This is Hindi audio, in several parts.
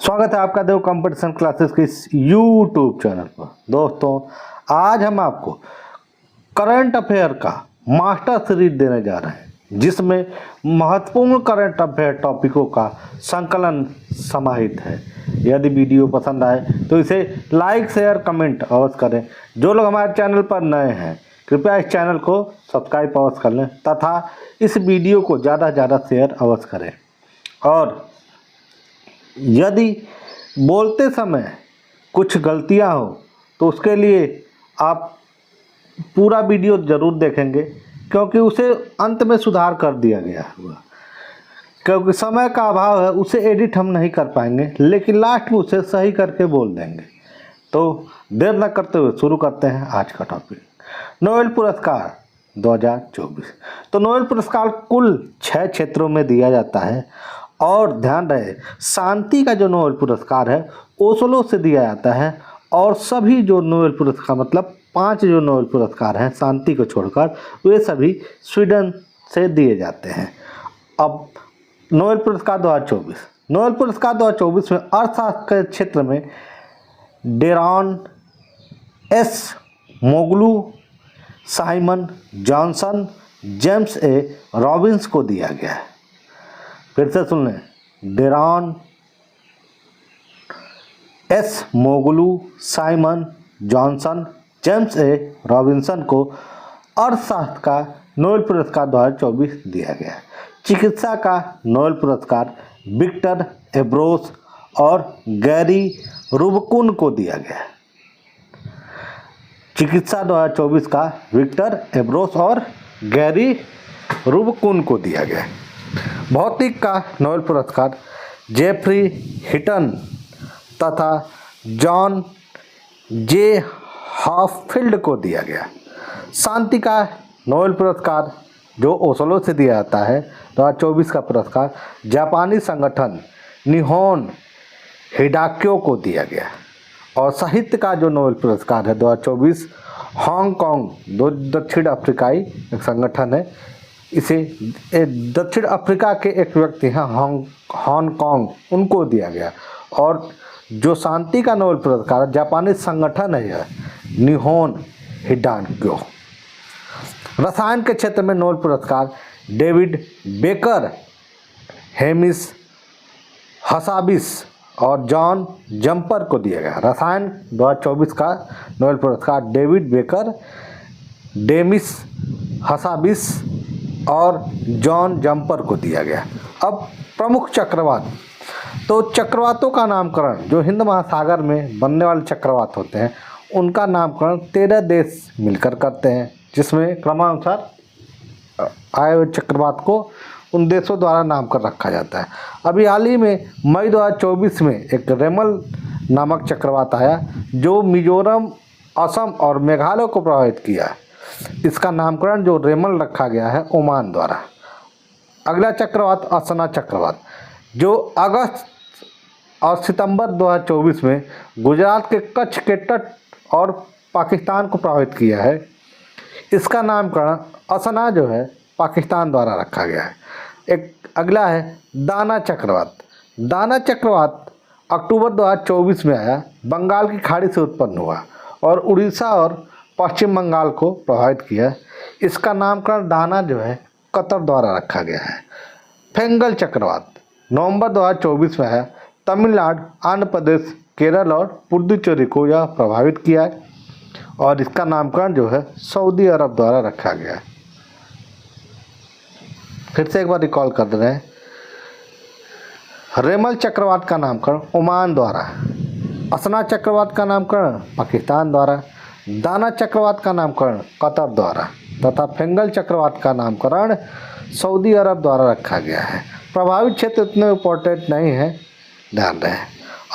स्वागत है आपका देव कंपटीशन क्लासेस के इस यूट्यूब चैनल पर। दोस्तों, आज हम आपको करंट अफेयर का मास्टर सीरीज देने जा रहे हैं, जिसमें महत्वपूर्ण करंट अफेयर टॉपिकों का संकलन समाहित है। यदि वीडियो पसंद आए तो इसे लाइक शेयर कमेंट अवश्य करें। जो लोग हमारे चैनल पर नए हैं, कृपया इस चैनल को सब्सक्राइब अवश्य कर लें तथा इस वीडियो को ज़्यादा से ज़्यादा शेयर अवश्य करें। और यदि बोलते समय कुछ गलतियां हो तो उसके लिए आप पूरा वीडियो ज़रूर देखेंगे, क्योंकि उसे अंत में सुधार कर दिया गया हुआ। क्योंकि समय का अभाव है, उसे एडिट हम नहीं कर पाएंगे, लेकिन लास्ट में उसे सही करके बोल देंगे। तो देर न करते हुए शुरू करते हैं आज का टॉपिक। नोबेल पुरस्कार 2024। तो नोबेल पुरस्कार कुल 6 क्षेत्रों में दिया जाता है। और ध्यान रहे, शांति का जो नोबेल पुरस्कार है ओस्लो से दिया जाता है, और सभी जो नोबेल पुरस्कार मतलब 5 जो नोबेल पुरस्कार हैं शांति को छोड़कर, वे सभी स्वीडन से दिए जाते हैं। अब नोबेल पुरस्कार 2024, नोबेल पुरस्कार 2024 में अर्थशास्त्र के क्षेत्र में Daron Acemoglu, Simon Johnson, James A Robins को दिया गया है। फिर से सुन लें, Daron Acemoglu, Simon Johnson, James A Robinson को अर्थशास्त्र का नोबेल पुरस्कार 2024 दिया गया है। चिकित्सा का नोबेल पुरस्कार विक्टर एब्रोस और गैरी रुबकुन को दिया गया है। चिकित्सा 2024 का विक्टर एब्रोस और गैरी रुबकुन को दिया गया है। भौतिक का नोबेल पुरस्कार जेफ्री हिटन तथा जॉन जे हॉफील्ड को दिया गया। शांति का नोबेल पुरस्कार जो ओस्लो से दिया जाता है 2024 का पुरस्कार जापानी संगठन निहोन हिडाक्यो को दिया गया। और साहित्य का जो नोबेल पुरस्कार है 2024 हांगकांग, दक्षिण अफ्रीकाई एक संगठन है, इसे दक्षिण अफ्रीका के एक व्यक्ति हैं हांगकांग, उनको दिया गया। और जो शांति का नोबेल पुरस्कार जापानी संगठन है यह निहोन हिडाक्यो। रसायन के क्षेत्र में नोबेल पुरस्कार डेविड बेकर, हेमिस हसाबिस और जॉन जम्पर को दिया गया। रसायन 2024 का नोबेल पुरस्कार डेविड बेकर, डेमिस हसाबिस और जॉन जम्पर को दिया गया। अब प्रमुख चक्रवात, तो चक्रवातों का नामकरण जो हिंद महासागर में बनने वाले चक्रवात होते हैं उनका नामकरण 13 देश मिलकर करते हैं, जिसमें क्रमानुसार आए हुए चक्रवात को उन देशों द्वारा नामकरण रखा जाता है। अभी हाल ही में मई 2024 में एक रेमल नामक चक्रवात आया जो मिजोरम, असम और मेघालय को प्रभावित किया है। इसका नामकरण जो रेमल रखा गया है ओमान द्वारा। अगला चक्रवात असना चक्रवात जो अगस्त और सितंबर 2024 में गुजरात के कच्छ के तट और पाकिस्तान को प्रभावित किया है। इसका नामकरण असना जो है पाकिस्तान द्वारा रखा गया है। एक अगला है दाना चक्रवात। दाना चक्रवात अक्टूबर 2024 में आया, बंगाल की खाड़ी से उत्पन्न हुआ और उड़ीसा और पश्चिम बंगाल को प्रभावित किया। इसका नामकरण दाना जो है कतर द्वारा रखा गया है। फेंगल चक्रवात नवंबर 2024 में आया, तमिलनाडु, आंध्र प्रदेश, केरल और पुडुचेरी को यह प्रभावित किया है और इसका नामकरण जो है सऊदी अरब द्वारा रखा गया है। फिर से एक बार रिकॉल कर रहे हैं, रेमल चक्रवात का नामकरण ओमान द्वारा, असना चक्रवात का नामकरण पाकिस्तान द्वारा, दाना चक्रवात का नामकरण कतर द्वारा तथा फेंगल चक्रवात का नामकरण सऊदी अरब द्वारा रखा गया है। प्रभावित क्षेत्र इतने इम्पोर्टेंट नहीं है, ध्यान रहे।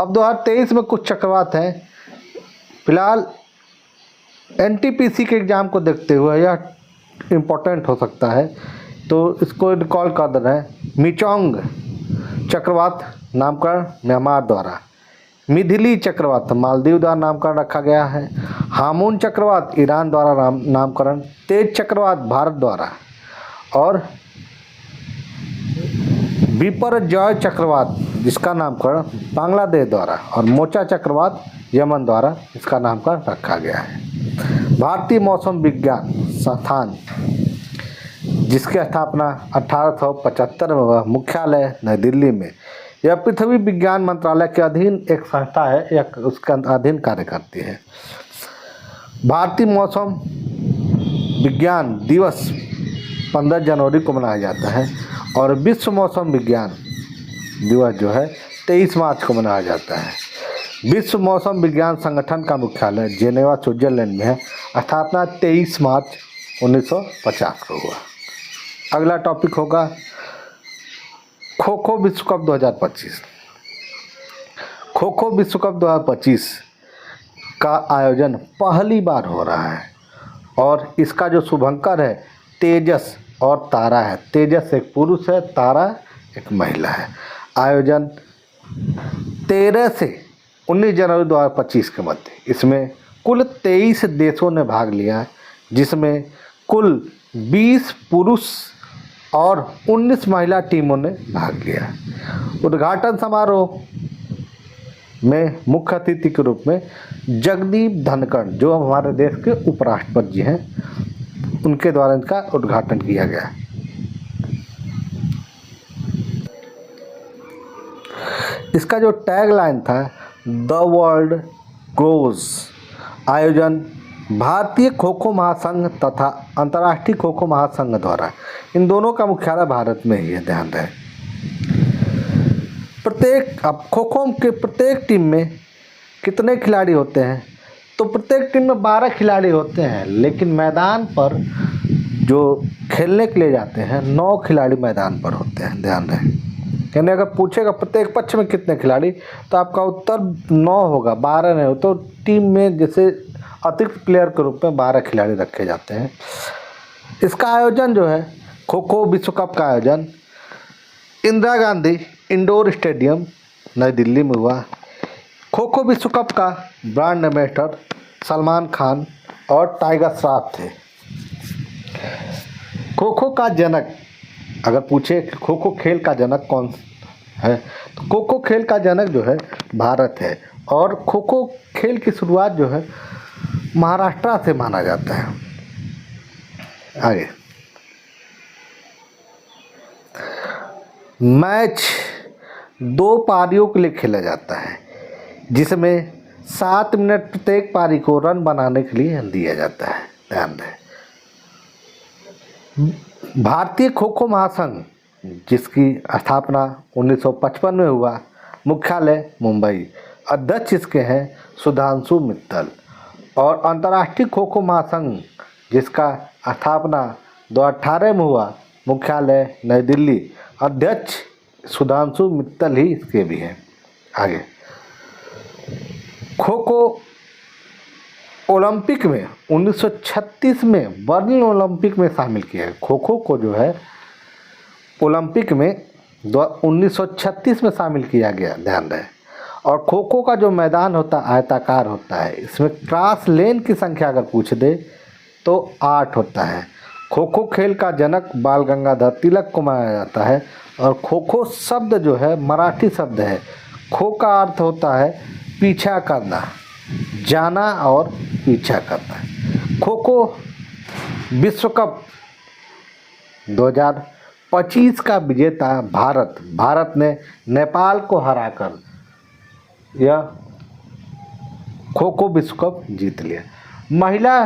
अब 2023 में कुछ चक्रवात हैं। फिलहाल एनटीपीसी के एग्ज़ाम को देखते हुए यह इम्पोर्टेंट हो सकता है, तो इसको रिकॉल कर दे रहे हैं। मिचोंग चक्रवात नामकरण म्यांमार द्वारा, मिथिली चक्रवात मालदीव द्वारा नामकरण रखा गया है। हामून चक्रवात ईरान द्वारा नामकरण, तेज चक्रवात भारत द्वारा और बिपरजॉय चक्रवात जिसका नामकरण बांग्लादेश द्वारा और मोचा चक्रवात यमन द्वारा इसका नामकरण रखा गया है। भारतीय मौसम विज्ञान संस्थान जिसकी स्थापना 1875 में हुआ, मुख्यालय नई दिल्ली में। यह पृथ्वी विज्ञान मंत्रालय के अधीन एक संस्था है, यह उसके अधीन कार्य करती है। भारतीय मौसम विज्ञान दिवस 15 जनवरी को मनाया जाता है और विश्व मौसम विज्ञान दिवस जो है 23 मार्च को मनाया जाता है। विश्व मौसम विज्ञान संगठन का मुख्यालय जेनेवा स्विट्जरलैंड में है। स्थापना 23 मार्च 1950 को हुआ। अगला टॉपिक होगा खो खो विश्व कप 2025। खो खो विश्व कप 2025 का आयोजन पहली बार हो रहा है और इसका जो शुभंकर है तेजस और तारा है। तेजस एक पुरुष है, तारा एक महिला है। आयोजन 13 से 19 जनवरी 2025 के मध्य। इसमें कुल 23 देशों ने भाग लिया है, जिसमें कुल 20 पुरुष और 19 महिला टीमों ने भाग लिया। उद्घाटन समारोह में मुख्य अतिथि के रूप में जगदीप धनखड़ जो हमारे देश के उपराष्ट्रपति जी हैं, उनके द्वारा इनका उद्घाटन किया गया। इसका जो टैग लाइन था द वर्ल्ड ग्रोज। आयोजन भारतीय खो खो महासंघ तथा अंतर्राष्ट्रीय खो खो महासंघ द्वारा। इन दोनों का मुख्यालय भारत में ही है, ध्यान रहे। अब खो खो के प्रत्येक टीम में कितने खिलाड़ी होते हैं? तो प्रत्येक टीम में 12 खिलाड़ी होते हैं, लेकिन मैदान पर जो खेलने के लिए जाते हैं 9 खिलाड़ी मैदान पर होते हैं, ध्यान रहे। यानी अगर पूछेगा प्रत्येक पक्ष में कितने खिलाड़ी, तो आपका उत्तर 9 होगा, 12 नहीं हो। तो टीम में जैसे अतिरिक्त प्लेयर के रूप में 12 खिलाड़ी रखे जाते हैं। इसका आयोजन जो है खो खो विश्व कप का आयोजन इंदिरा गांधी इंडोर स्टेडियम नई दिल्ली में हुआ। खो खो विश्व कप का ब्रांड एम्बेसडर सलमान खान और टाइगर श्रॉफ थे। खो खो का जनक, अगर पूछे कि खो खो खेल का जनक कौन है, तो खो खो खेल का जनक जो है भारत है। और खो खो खेल की शुरुआत जो है महाराष्ट्र से माना जाता है। आगे मैच 2 पारियों के लिए खेला जाता है, जिसमें 7 मिनट प्रत्येक पारी को रन बनाने के लिए दिया जाता है, ध्यान दें। भारतीय खो खो महासंघ जिसकी स्थापना 1955 में हुआ, मुख्यालय मुंबई। अध्यक्ष इसके हैं सुधांशु मित्तल। और अंतर्राष्ट्रीय खो खो महासंघ जिसका स्थापना 2018 में हुआ, मुख्यालय नई दिल्ली। अध्यक्ष सुधांशु मित्तल ही इसके भी हैं। आगे खो खो ओलंपिक में 1936 में बर्लिन ओलंपिक में शामिल किया है। खो खो को जो है ओलंपिक में 1936 में शामिल किया गया, ध्यान रहे। और खो खो का जो मैदान होता है आयताकार होता है। इसमें क्रॉस लेन की संख्या अगर पूछ दे तो 8 होता है। खो खो खेल का जनक बाल गंगाधर तिलक को माना जाता है। और खो खो शब्द जो है मराठी शब्द है। खो का अर्थ होता है पीछा करना, जाना और पीछा करना। खो खो विश्व कप 2025 का विजेता भारत ने नेपाल को हराकर यह खो खो विश्व कप जीत लिया। महिला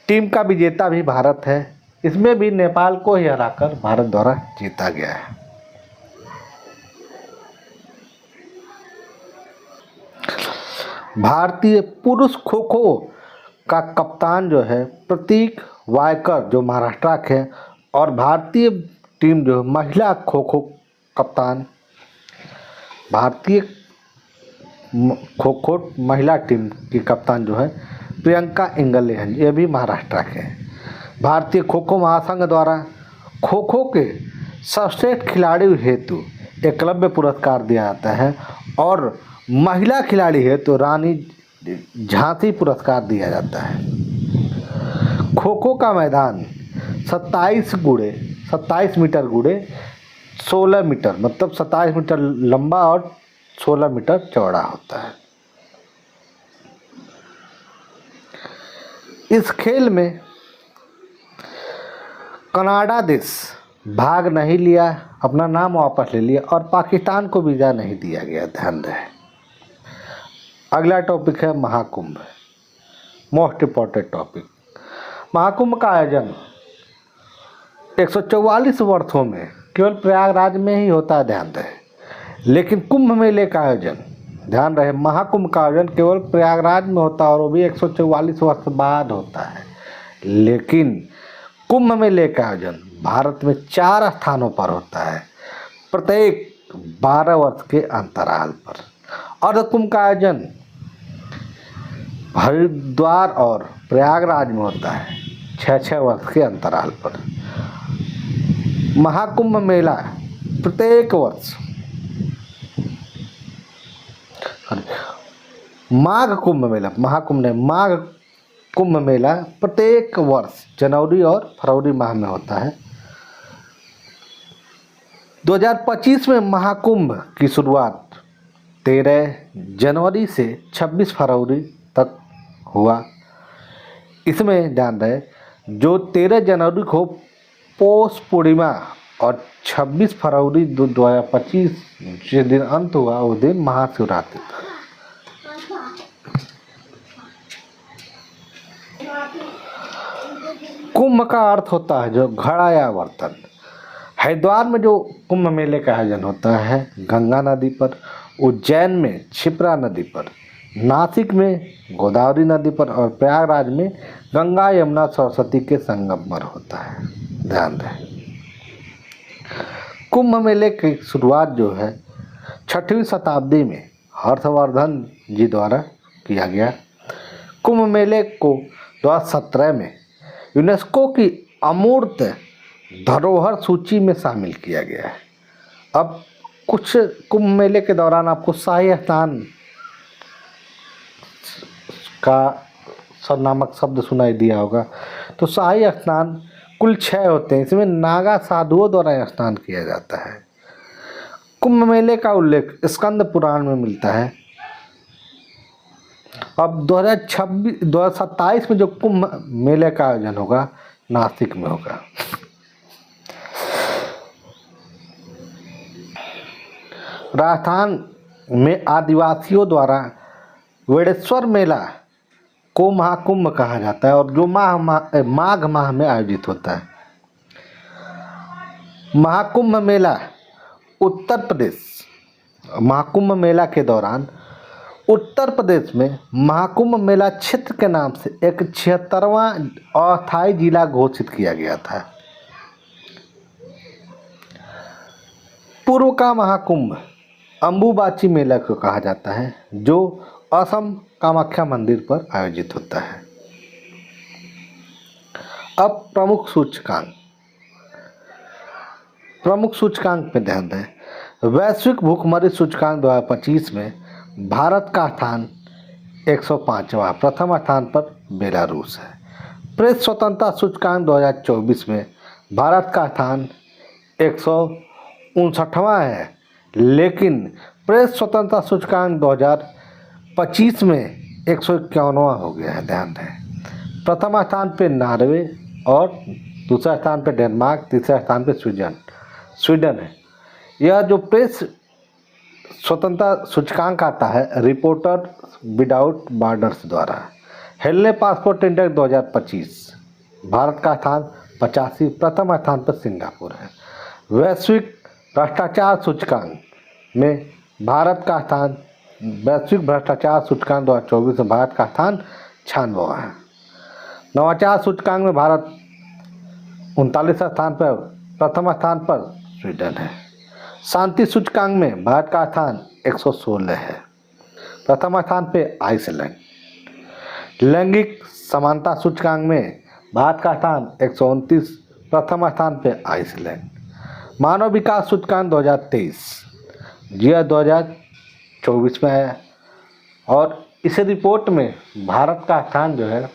टीम का विजेता भी भारत है। इसमें भी नेपाल को ही हराकर भारत द्वारा जीता गया है। भारतीय पुरुष खो खो का कप्तान जो है प्रतीक वायकर जो महाराष्ट्र के हैं। और भारतीय टीम जो महिला खो खो कप्तान, भारतीय खो खो महिला टीम की कप्तान जो है प्रियंका इंगले हैं, ये भी महाराष्ट्र के हैं। भारतीय खो खो महासंघ द्वारा खो खो के सर्वश्रेष्ठ खिलाड़ी हेतु एकलव्य पुरस्कार दिया जाता है। और महिला खिलाड़ी है तो रानी झांसी पुरस्कार दिया जाता है। खो खो का मैदान 27 मीटर गुड़े 16 मीटर, मतलब 27 मीटर लंबा और 16 मीटर चौड़ा होता है। इस खेल में कनाडा देश भाग नहीं लिया, अपना नाम वापस ले लिया और पाकिस्तान को वीज़ा नहीं दिया गया, ध्यान रहे। अगला टॉपिक है Mahakumbh, most important topic. Mahakumbh का आयोजन 144 वर्षों में केवल प्रयागराज में ही होता है, ध्यान रहे। लेकिन कुंभ मेले का आयोजन, ध्यान रहे, महाकुंभ का आयोजन केवल प्रयागराज में होता है और वो भी 144 वर्ष बाद होता है। लेकिन कुंभ मेले का आयोजन भारत में 4 स्थानों पर होता है, प्रत्येक 12 वर्ष के अंतराल पर। और कुंभ का आयोजन हरिद्वार और प्रयागराज में होता है 6-6 वर्ष के अंतराल पर। महाकुंभ मेला प्रत्येक वर्ष, माघ कुंभ मेला, महाकुंभ नहीं, माघ कुंभ मेला प्रत्येक वर्ष जनवरी और फरवरी माह में होता है। 2025 में महाकुंभ की शुरुआत 13 जनवरी से 26 फरवरी तक हुआ। इसमें ध्यान रहे, जो 13 जनवरी को पौष पूर्णिमा और 26 फरवरी 2025 जिस दिन अंत हुआ उस दिन महाशिवरात्रि था। कुंभ का अर्थ होता है जो घड़ा या बर्तन। हरिद्वार में जो कुंभ मेले का आयोजन होता है गंगा नदी पर, उज्जैन में क्षिप्रा नदी पर, नासिक में गोदावरी नदी पर और प्रयागराज में गंगा यमुना सरस्वती के संगम पर होता है, ध्यान रहे। कुंभ मेले की शुरुआत जो है 6वीं शताब्दी में हर्षवर्धन जी द्वारा किया गया। कुंभ मेले को 2017 में यूनेस्को की अमूर्त धरोहर सूची में शामिल किया गया है। अब कुछ कुंभ मेले के दौरान आपको शाही स्नान का नामक शब्द सुनाई दिया होगा। तो शाही स्नान कुल 6 होते हैं, इसमें नागा साधुओं द्वारा स्नान किया जाता है। कुंभ मेले का उल्लेख स्कंद पुराण में मिलता है। अब 2027 में जो कुंभ मेले का आयोजन होगा नासिक में होगा। राजस्थान में आदिवासियों द्वारा वेडेश्वर मेला को महाकुंभ कहा जाता है और जो माघ माह में आयोजित होता है। महाकुंभ मेला उत्तर प्रदेश, महाकुंभ मेला के दौरान उत्तर प्रदेश में महाकुंभ मेला क्षेत्र के नाम से एक 76वां अस्थायी जिला घोषित किया गया था। पूर्व का महाकुंभ अम्बुबाची मेला को कहा जाता है जो असम कामाख्या मंदिर पर आयोजित होता है। अब प्रमुख सूचकांक पे ध्यान दें। वैश्विक भूखमरी सूचकांक 2025 में भारत का स्थान 105वां, प्रथम स्थान पर बेलारूस है। प्रेस स्वतंत्रता सूचकांक 2024 में भारत का स्थान 159वां है, लेकिन प्रेस स्वतंत्रता सूचकांक 2025 में 151वां हो गया है, ध्यान दें। प्रथम स्थान पे नॉर्वे और दूसरा स्थान पे डेनमार्क, तीसरा स्थान पे स्वीडन है। यह जो प्रेस स्वतंत्रता सूचकांक आता है रिपोर्टर विदाउट बॉर्डर्स द्वारा। हेलने पासपोर्ट इंडेक्स 2025 भारत का स्थान 85, प्रथम स्थान पर सिंगापुर है। वैश्विक भ्रष्टाचार सूचकांक में भारत का स्थान, वैश्विक भ्रष्टाचार सूचकांक 2024 में भारत का स्थान 96वां है। नवाचार सूचकांक में भारत 39 स्थान पर, प्रथम स्थान पर स्वीडन है। शांति सूचकांक में भारत का स्थान 116 है, प्रथम स्थान पे आइसलैंड। लैंगिक समानता सूचकांक में भारत का स्थान 129, प्रथम स्थान पे आइसलैंड। मानव विकास सूचकांक 2023 यह 2024 में है और इस रिपोर्ट में भारत का स्थान जो है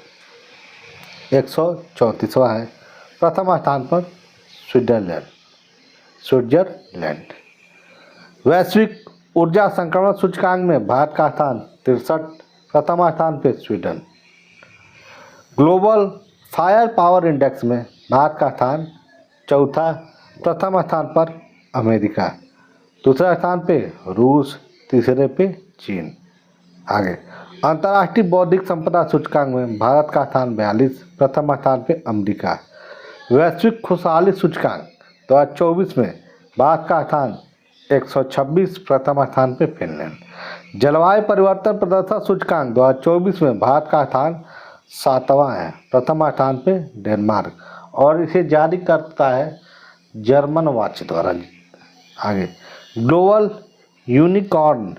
134वां है, प्रथम स्थान पर स्विट्जरलैंड। स्विट्जरलैंड। वैश्विक ऊर्जा संक्रमण सूचकांक में भारत का स्थान 63, प्रथम स्थान पे Sweden. Global fire power index में भारत का स्थान चौथा, प्रथम स्थान पर अमेरिका, दूसरे स्थान पे रूस, तीसरे पे चीन। आगे अंतर्राष्ट्रीय बौद्धिक संपदा सूचकांक में भारत का स्थान 42, प्रथम स्थान पे अमेरिका। वैश्विक खुशहाली सूचकांक 2024 में भारत का स्थान 126, प्रथम स्थान पे फिनलैंड। जलवायु परिवर्तन प्रदर्शन सूचकांक 2024 में भारत का स्थान 7वां है, प्रथम स्थान पे डेनमार्क, और इसे जारी करता है जर्मन वॉच द्वारा। आगे ग्लोबल यूनिकॉर्न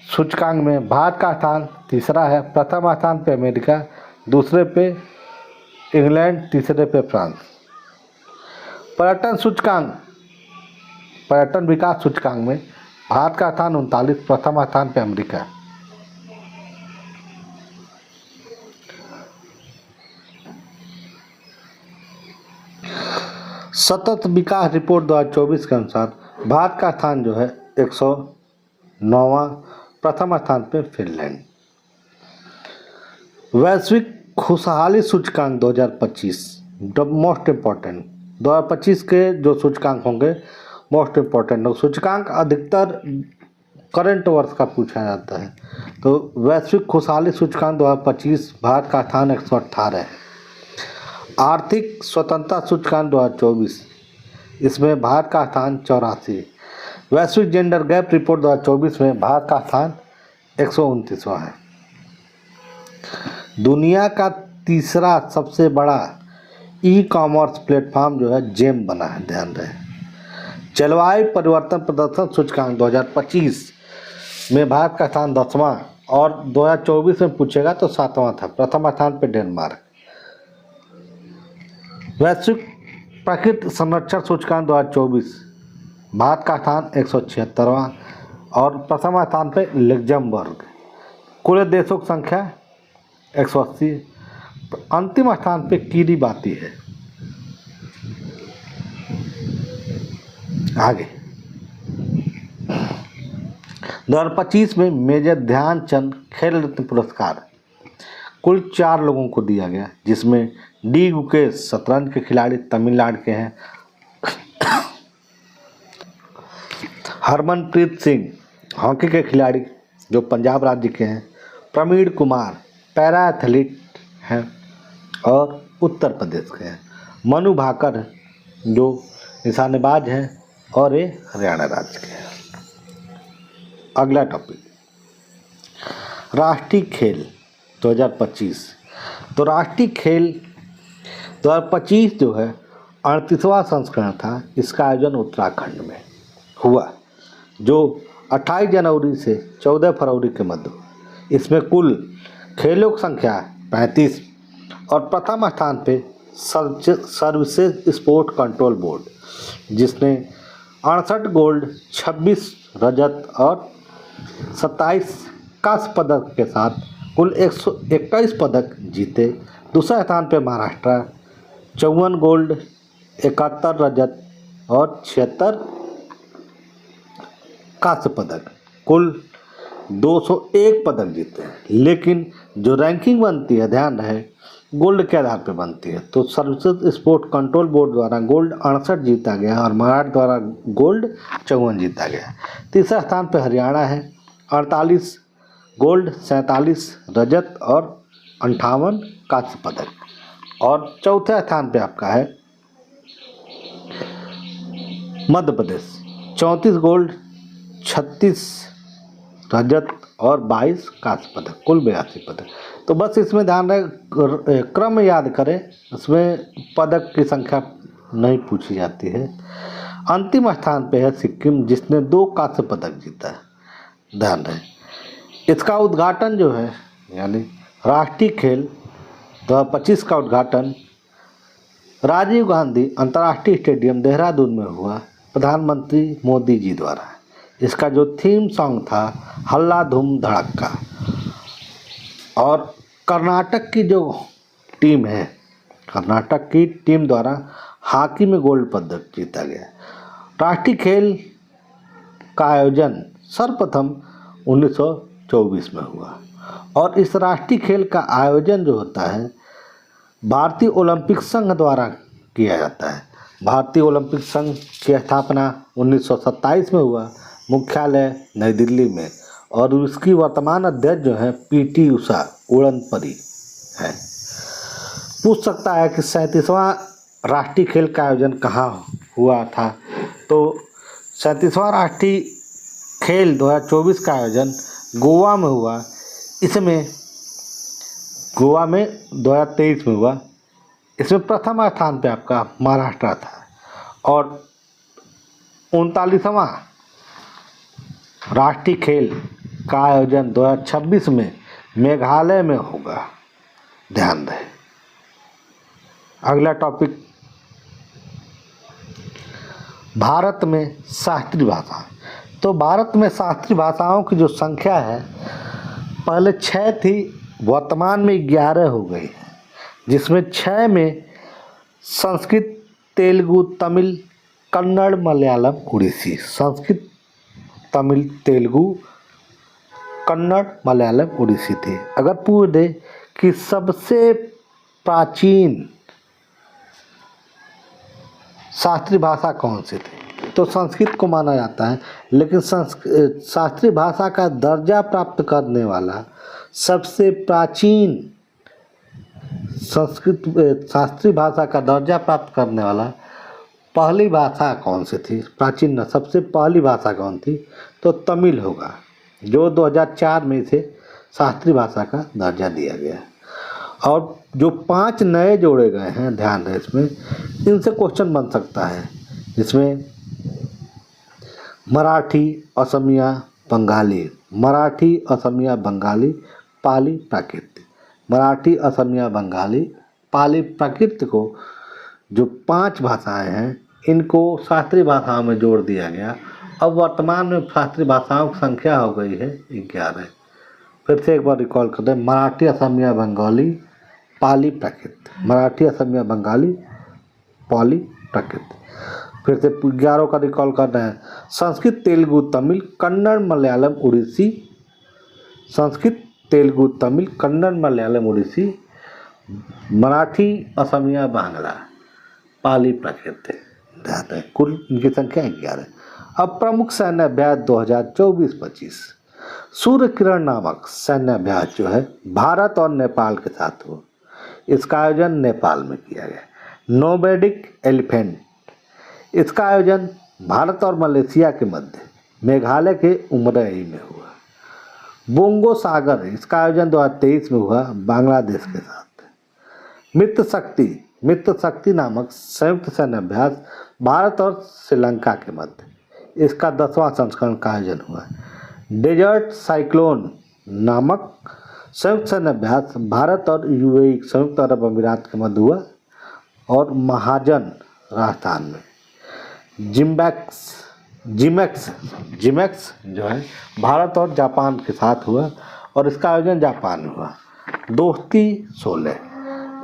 सूचकांक में भारत का स्थान तीसरा है, प्रथम स्थान पे अमेरिका, दूसरे पे इंग्लैंड, तीसरे पे फ्रांस। पर्यटन सूचकांक, पर्यटन विकास सूचकांक में भारत का स्थान 39, प्रथम स्थान पे अमेरिका। सतत विकास रिपोर्ट 2024 के अनुसार भारत का स्थान जो है 109वां, प्रथम स्थान पे फिनलैंड। वैश्विक खुशहाली सूचकांक 2025 मोस्ट इम्पॉर्टेंट, 2025 के जो सूचकांक होंगे मोस्ट इम्पॉर्टेंट हो। सूचकांक अधिकतर करंट वर्ष का पूछा जाता है। तो वैश्विक खुशहाली सूचकांक 2025 भारत का स्थान 118 है। आर्थिक स्वतंत्रता सूचकांक 2024, इसमें भारत का स्थान 84। वैश्विक जेंडर गैप रिपोर्ट 2024 में भारत का स्थान 129वां है। दुनिया का तीसरा सबसे बड़ा ई कॉमर्स प्लेटफॉर्म जो है जेम बना है, ध्यान रहे। जलवायु परिवर्तन प्रदर्शन सूचकांक 2025 में भारत का स्थान 10वां, और 2024 में पूछेगा तो 7वां था, प्रथम स्थान पे डेनमार्क। वैश्विक प्राकृतिक संरक्षण सूचकांक 2024 भारत का स्थान 176वां, और प्रथम स्थान पे लग्जमबर्ग। कुल देशों की संख्या 180, अंतिम स्थान पे किरीबाती है। आगे 2025 में मेजर ध्यानचंद खेल रत्न पुरस्कार कुल 4 लोगों को दिया गया, जिसमें डी गुकेश शतरंज के खिलाड़ी तमिलनाडु के हैं, हरमनप्रीत सिंह हॉकी के खिलाड़ी जो पंजाब राज्य के हैं, प्रवीण कुमार पैरा एथलीट हैं और उत्तर प्रदेश के हैं, मनु भाकर जो निशानेबाज हैं और ये हरियाणा राज्य के हैं। अगला टॉपिक राष्ट्रीय खेल 2025। तो राष्ट्रीय खेल 2025 जो है 38वां संस्करण था। इसका आयोजन उत्तराखंड में हुआ, जो 28 जनवरी से 14 फरवरी के मध्य। इसमें कुल खेलों की संख्या 35, और प्रथम स्थान पे सर्विसेज स्पोर्ट कंट्रोल बोर्ड, जिसने 68 गोल्ड, 26 रजत और 27 कांस्य पदक के साथ कुल 121 पदक जीते। दूसरा स्थान पे महाराष्ट्र 54 गोल्ड, 71 रजत और 76 कांस्य पदक, कुल 201 पदक जीते। लेकिन जो रैंकिंग बनती है, ध्यान रहे, गोल्ड के आधार पे बनती है। तो सर्विसेज स्पोर्ट कंट्रोल बोर्ड द्वारा गोल्ड 68 जीता गया और महाराष्ट्र द्वारा गोल्ड 54 जीता गया। तीसरा स्थान पे हरियाणा है, 48 गोल्ड, 47 रजत और 58 कांस्य पदक। और चौथे स्थान पे आपका है मध्य प्रदेश, 34 गोल्ड, 36 रजत और 22 कांस्य पदक, कुल 82 पदक। तो बस इसमें ध्यान रहे, क्रम याद करें, इसमें पदक की संख्या नहीं पूछी जाती है। अंतिम स्थान पे है सिक्किम, जिसने 2 कांस्य पदक जीता है, ध्यान रहे। इसका उद्घाटन जो है, यानी राष्ट्रीय खेल 2025 का उद्घाटन राजीव गांधी अंतर्राष्ट्रीय स्टेडियम देहरादून में हुआ, प्रधानमंत्री मोदी जी द्वारा। इसका जो थीम सॉन्ग था हल्ला धूम धड़क्का। और कर्नाटक की जो टीम है, कर्नाटक की टीम द्वारा हॉकी में गोल्ड पदक जीता गया। राष्ट्रीय खेल का आयोजन सर्वप्रथम 1924 में हुआ और इस राष्ट्रीय खेल का आयोजन जो होता है भारतीय ओलंपिक संघ द्वारा किया जाता है। भारतीय ओलंपिक संघ की स्थापना 1927 में हुआ, मुख्यालय नई दिल्ली में, और उसकी वर्तमान अध्यक्ष जो है पीटी उषा उड़नपरी है। पूछ सकता है कि 37वां राष्ट्रीय खेल का आयोजन कहाँ हुआ था, तो 37वां राष्ट्रीय खेल 2024 का आयोजन गोवा में हुआ। इसमें गोवा में 2023 में हुआ। इसमें प्रथम स्थान पे आपका महाराष्ट्र था और 39वां राष्ट्रीय खेल का आयोजन 2026 में मेघालय में होगा। ध्यान दें। अगला टॉपिक, भारत में शास्त्रीय भाषा। तो भारत में शास्त्रीय भाषाओं की जो संख्या है पहले 6 थी, वर्तमान में 11 हो गई, जिसमें 6 में संस्कृत, तेलुगु, तमिल, कन्नड़, मलयालम, उड़ीसी। संस्कृत, तमिल, तेलुगु, कन्नड़, मलयालम, उड़ीसी थी। अगर पूछ दे कि सबसे प्राचीन शास्त्रीय भाषा कौन सी थी, तो संस्कृत को माना जाता है, लेकिन शास्त्रीय भाषा का दर्जा प्राप्त करने वाला सबसे प्राचीन शास्त्रीय भाषा का दर्जा प्राप्त करने वाला पहली भाषा कौन सी थी, प्राचीन सबसे पहली भाषा कौन थी, तो तमिल होगा, जो 2004 में इसे शास्त्रीय भाषा का दर्जा दिया गया। और जो 5 नए जोड़े गए हैं, ध्यान रहे इसमें, इनसे क्वेश्चन बन सकता है। इसमें मराठी, असमिया, बंगाली, मराठी, असमिया, बंगाली, पाली, प्राकृत। मराठी, असमिया, बंगाली, पाली, प्राकृत को जो 5 भाषाएं हैं इनको शास्त्रीय भाषाओं में जोड़ दिया गया। अब वर्तमान में शास्त्रीय भाषाओं की संख्या हो गई है 11। फिर से एक बार रिकॉल कर दें, मराठी, असमिया, बंगाली, पाली, प्राकृत। मराठी, असमिया, बंगाली, पाली, प्राकृत। फिर से 11 का रिकॉल कर रहे हैं, संस्कृत, तेलुगु, तमिल, कन्नड़, मलयालम, उड़ीसी। संस्कृत, तेलुगु, तमिल, कन्नड़, मलयालम, उड़ीसी, मराठी, असमिया, बांग्ला, पाली, प्राकृत। ध्यान है, कुल इनकी संख्या 11। अब प्रमुख सैन्य अभ्यास 2024-25। सूर्य किरण नामक सैन्य अभ्यास जो है भारत और नेपाल के साथ हुआ। इसका आयोजन नेपाल में किया गया। नोमैडिक एलिफेंट, इसका आयोजन भारत और मलेशिया के मध्य मेघालय के उमरई में हुआ। बोंगो सागर, इसका आयोजन 2023 में हुआ बांग्लादेश के साथ। मित्र शक्ति नामक संयुक्त सैन्य अभ्यास भारत और श्रीलंका के मध्य, इसका 10वां संस्करण का आयोजन हुआ। डेजर्ट साइक्लोन नामक संयुक्त सैन्य अभ्यास भारत और यूएई संयुक्त अरब अमीरात के मध्य हुआ और महाजन राजस्थान में। जिमेक्स जो है भारत और जापान के साथ हुआ और इसका आयोजन जापान में हुआ। दोस्ती 16,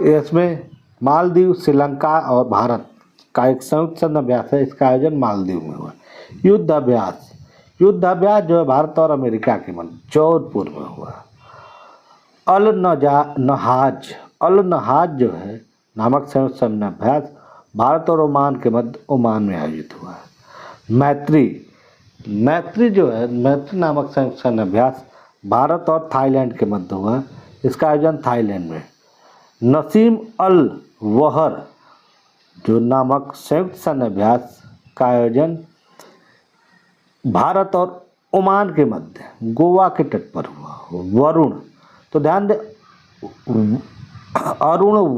इसमें मालदीव, श्रीलंका और भारत का एक संयुक्त सैन्य अभ्यास है, इसका आयोजन मालदीव में हुआ। युद्ध अभ्यास जो है भारत और अमेरिका के मध्य जोधपुर में हुआ। अल नहाज जो है नामक संयुक्त सैन्य अभ्यास भारत और ओमान के मध्य ओमान में आयोजित हुआ। मैत्री जो है, मैत्री नामक संयुक्त सैन्य अभ्यास भारत और थाईलैंड के मध्य हुआ, इसका आयोजन थाईलैंड में। नसीम अल वहर जो नामक संयुक्त सैन्य अभ्यास का आयोजन भारत और ओमान के मध्य गोवा के तट पर हुआ। वरुण, तो ध्यान दें,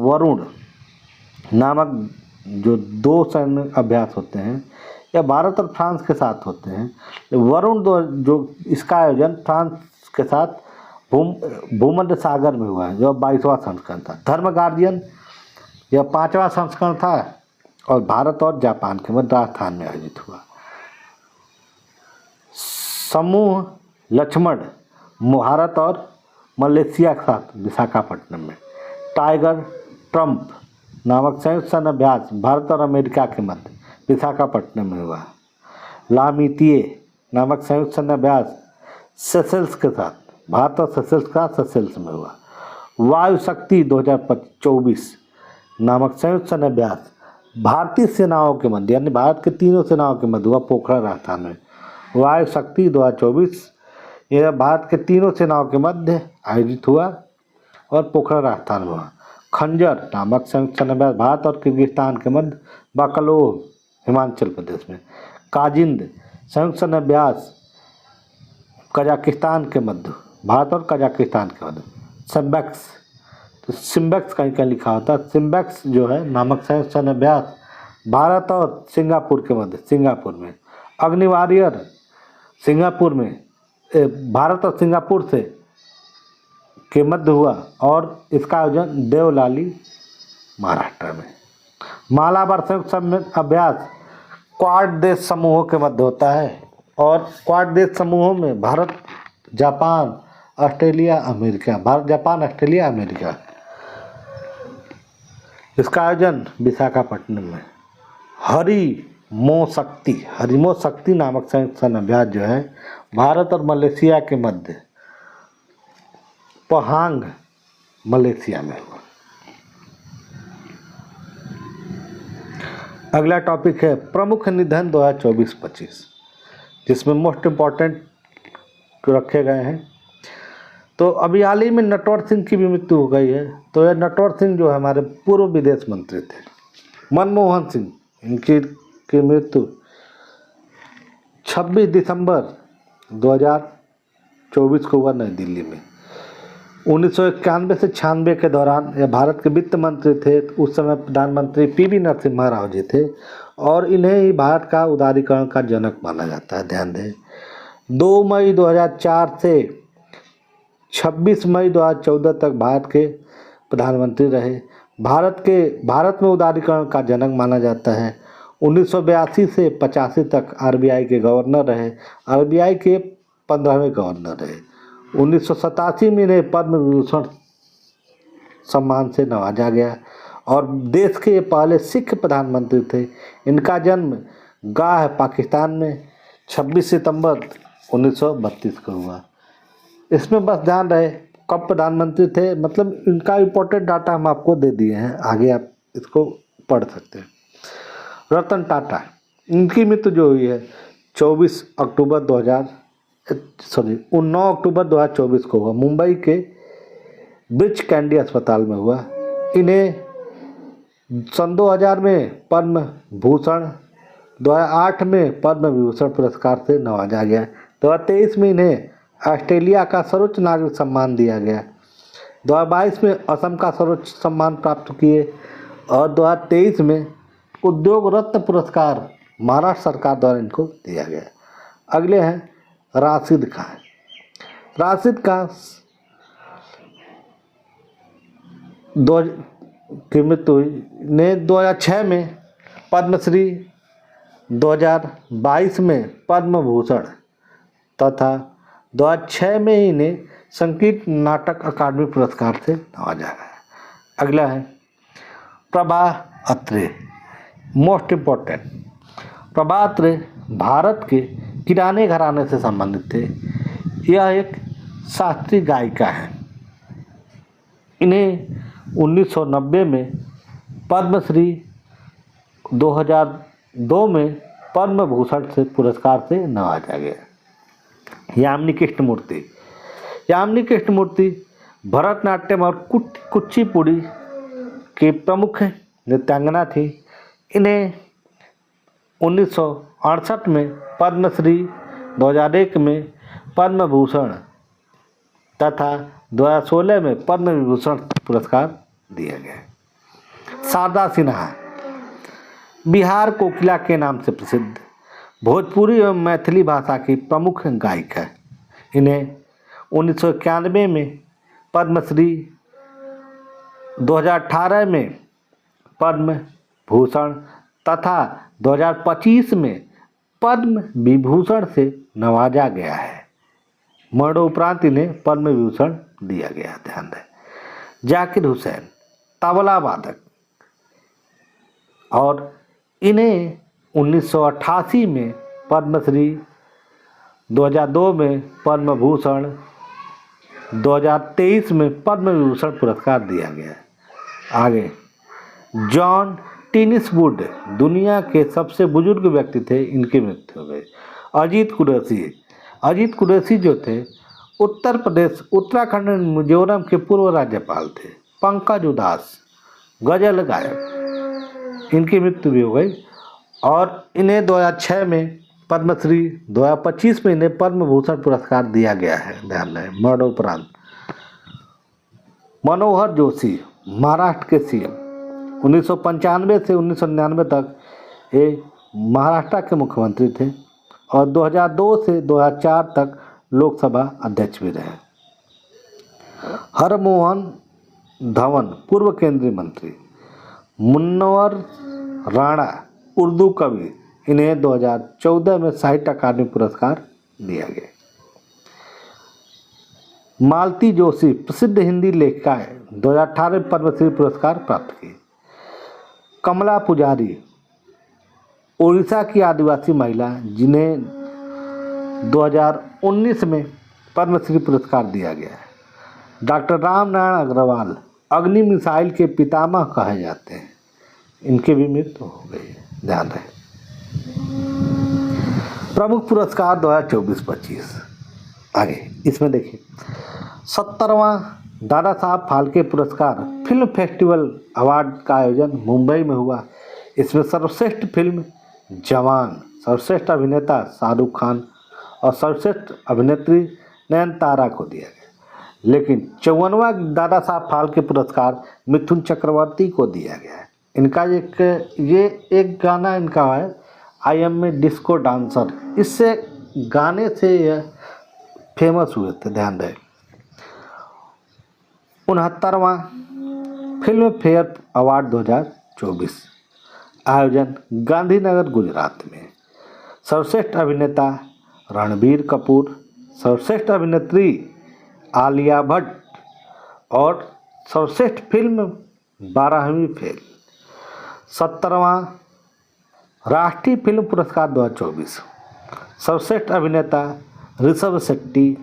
वरुण नामक जो 2 सैन्य अभ्यास होते हैं या भारत और फ्रांस के साथ होते हैं। वरुण जो इसका आयोजन फ्रांस के साथ भूमध्य सागर में हुआ है, जो 22वां संस्करण था। धर्म गार्जियन यह 5वां संस्करण था और भारत और जापान के मध्य राजस्थान में आयोजित हुआ। समूह लक्ष्मण भारत और मलेशिया के साथ विशाखापट्टनम में। टाइगर ट्रम्प नामक संयुक्त सैन्य अभ्यास भारत और अमेरिका के मध्य विशाखापट्टनम में हुआ। लामीतीये नामक संयुक्त सैन्य अभ्यास सेशेल्स के साथ, भारत और सेशेल्स का सेशेल्स में हुआ। वायु शक्ति 2024 नामक संयुक्त सैन्य अभ्यास भारतीय सेनाओं के मध्य, यानी भारत के तीनों सेनाओं के मध्य हुआ पोखरण राजस्थान में। वायु शक्ति 2024 यह भारत के तीनों सेनाओं के मध्य आयोजित हुआ और पोखरण राजस्थान में हुआ। खंजर नामक संयुक्त सैन्य अभ्यास भारत और किर्गिस्तान के मध्य बाकलोह हिमाचल प्रदेश में। काजिंद संयुक्त सैन्य अभ्यास कजाकिस्तान के मध्य, भारत और कजाकिस्तान के मध्य। सिम्बेक्स, तो सिम्बेक्स कहीं कहीं लिखा होता है, सिम्बेक्स जो है नामक संयुक्त सैन्य अभ्यास भारत और सिंगापुर के मध्य, सिंगापुर में। अग्नि वॉरियर सिंगापुर में, भारत और सिंगापुर से के मध्य हुआ और इसका आयोजन देवलाली महाराष्ट्र में। मालाबार संयुक्त सैन्य अभ्यास क्वाड देश समूहों के मध्य होता है और क्वाड देश समूहों में Bharat, Japan, Australia, America, Bharat, Japan, Australia, America. इसका आयोजन विशाखापट्टनम में। हरिमो शक्ति नामक संयुक्त सैन्य अभ्यास जो है भारत और मलेशिया के मध्य पहांग, मलेशिया में हुआ। अगला टॉपिक है प्रमुख निधन 2024-25, जिसमें मोस्ट इम्पॉर्टेंट रखे गए हैं। तो अभी हाल ही में नटवर सिंह की भी मृत्यु हो गई है। तो यह नटवर सिंह जो है हमारे पूर्व विदेश मंत्री थे। मनमोहन सिंह, इनकी की मृत्यु 26 दिसंबर 2024 को हुआ नई दिल्ली में। 1991 से 96 के दौरान यह भारत के वित्त मंत्री थे। उस समय प्रधानमंत्री पीवी नरसिम्हा राव जी थे और इन्हें ही भारत का उदारीकरण का जनक माना जाता है। ध्यान दें, 2 मई 2004 से 26 मई 2014 तक भारत के प्रधानमंत्री रहे। भारत में उदारीकरण का जनक माना जाता है। 1982 से 85 तक आरबीआई के गवर्नर रहे। आरबीआई के 15वें गवर्नर रहे। 1987 में इन्हें पद्म विभूषण सम्मान से नवाजा गया और देश के पहले सिख प्रधानमंत्री थे। इनका जन्म गाह, पाकिस्तान में 26 सितंबर 1932 को हुआ। इसमें बस ध्यान रहे कब प्रधानमंत्री थे, मतलब इनका इम्पोर्टेंट डाटा हम आपको दे दिए हैं, आगे आप इसको पढ़ सकते हैं। रतन टाटा, इनकी मृत्यु जो हुई है 9 अक्टूबर 2024 को हुआ। मुंबई के ब्रिच कैंडी अस्पताल में हुआ। इन्हें सन 2000 में पद्म भूषण, 2008 में पद्म विभूषण पुरस्कार से नवाजा गया। 2023 में इन्हें ऑस्ट्रेलिया का सर्वोच्च नागरिक सम्मान दिया गया। 2022 में असम का सर्वोच्च सम्मान प्राप्त किए और 2023 में उद्योग रत्न पुरस्कार महाराष्ट्र सरकार द्वारा इनको दिया गया। अगले हैं राशिद खान। राशिद खान की मृत्यु ने 2006 में पद्मश्री, 2022 में पद्म भूषण तथा 2006 में ही इन्हें संगीत नाटक अकादमी पुरस्कार से नवाजा गया। अगला है प्रभा अत्रे, मोस्ट इम्पोर्टेंट। प्रभा अत्रे भारत के किराने घराने से संबंधित थे। यह एक शास्त्रीय गायिका है। इन्हें 1990 में पद्मश्री, 2002 में पद्म भूषण से पुरस्कार से नवाजा गया। यामिनी कृष्णमूर्ति भरतनाट्यम और कुचिपुड़ी की प्रमुख नृत्यांगना थी। इन्हें 1968 में पद्मश्री, 2001 में पद्म भूषण तथा 2016 में पद्म विभूषण पुरस्कार दिया गया। शारदा सिन्हा बिहार कोकिला के नाम से प्रसिद्ध भोजपुरी एवं मैथिली भाषा की प्रमुख गायिका है। इन्हें 1991 में पद्मश्री, 2018 में पद्म भूषण तथा 2025 में पद्म विभूषण से नवाजा गया है। मरणोपरांत इन्हें पद्म विभूषण दिया गया। ध्यान दें। जाकिर हुसैन तबला वादक, और इन्हें 1988 में पद्मश्री, 2002 में पद्म भूषण, 2023 में पद्म विभूषण पुरस्कार दिया गया। आगे, जॉन टिनिसवुड दुनिया के सबसे बुजुर्ग व्यक्ति थे, इनकी मृत्यु हो गई। अजीत कुरैशी जो थे उत्तर प्रदेश, उत्तराखंड, मिजोरम के पूर्व राज्यपाल थे। पंकज उदास गजल गायक, इनकी मृत्यु भी हो गई। और इन्हें 2006 में पद्मश्री, 2025 में इन्हें पद्म भूषण पुरस्कार दिया गया है, ध्यान रहे। मरणोपरांत मनोहर जोशी महाराष्ट्र के सीएम, 1995 से 1999 तक ये महाराष्ट्र के मुख्यमंत्री थे और 2002 से 2004 तक लोकसभा अध्यक्ष भी रहे। हरमोहन धवन पूर्व केंद्रीय मंत्री। मुन्नवर राणा उर्दू कवि, इन्हें 2014 में साहित्य अकादमी पुरस्कार दिया गया। मालती जोशी प्रसिद्ध हिंदी लेखिका है, 2018 में पद्मश्री पुरस्कार प्राप्त की। कमला पुजारी उड़ीसा की आदिवासी महिला, जिन्हें 2019 में पद्मश्री पुरस्कार दिया गया है। डॉक्टर रामनारायण अग्रवाल अग्नि मिसाइल के पितामह कहे जाते हैं, इनकी भी मृत्यु हो गई है, ध्यान रहे। प्रमुख पुरस्कार 2024-25। आगे इसमें देखिए, 70वां दादा साहब फाल्के पुरस्कार फिल्म फेस्टिवल अवार्ड का आयोजन मुंबई में हुआ। इसमें सर्वश्रेष्ठ फिल्म जवान, सर्वश्रेष्ठ अभिनेता शाहरुख खान और सर्वश्रेष्ठ अभिनेत्री नयनतारा को दिया गया। लेकिन 54वां दादा साहब फाल्के पुरस्कार मिथुन चक्रवर्ती को दिया गया है। इनका एक गाना इनका है, I am a disco dancer, इससे गाने से यह फेमस हुए थे, ध्यान रहे। 69वां फिल्म फेयर अवार्ड 2024, आयोजन गांधीनगर गुजरात में। सर्वश्रेष्ठ अभिनेता रणबीर कपूर, सर्वश्रेष्ठ अभिनेत्री आलिया भट्ट और सर्वश्रेष्ठ फिल्म 12वीं फेल। 70वां राष्ट्रीय फिल्म पुरस्कार 2024, सर्वश्रेष्ठ अभिनेता ऋषभ शेट्टी,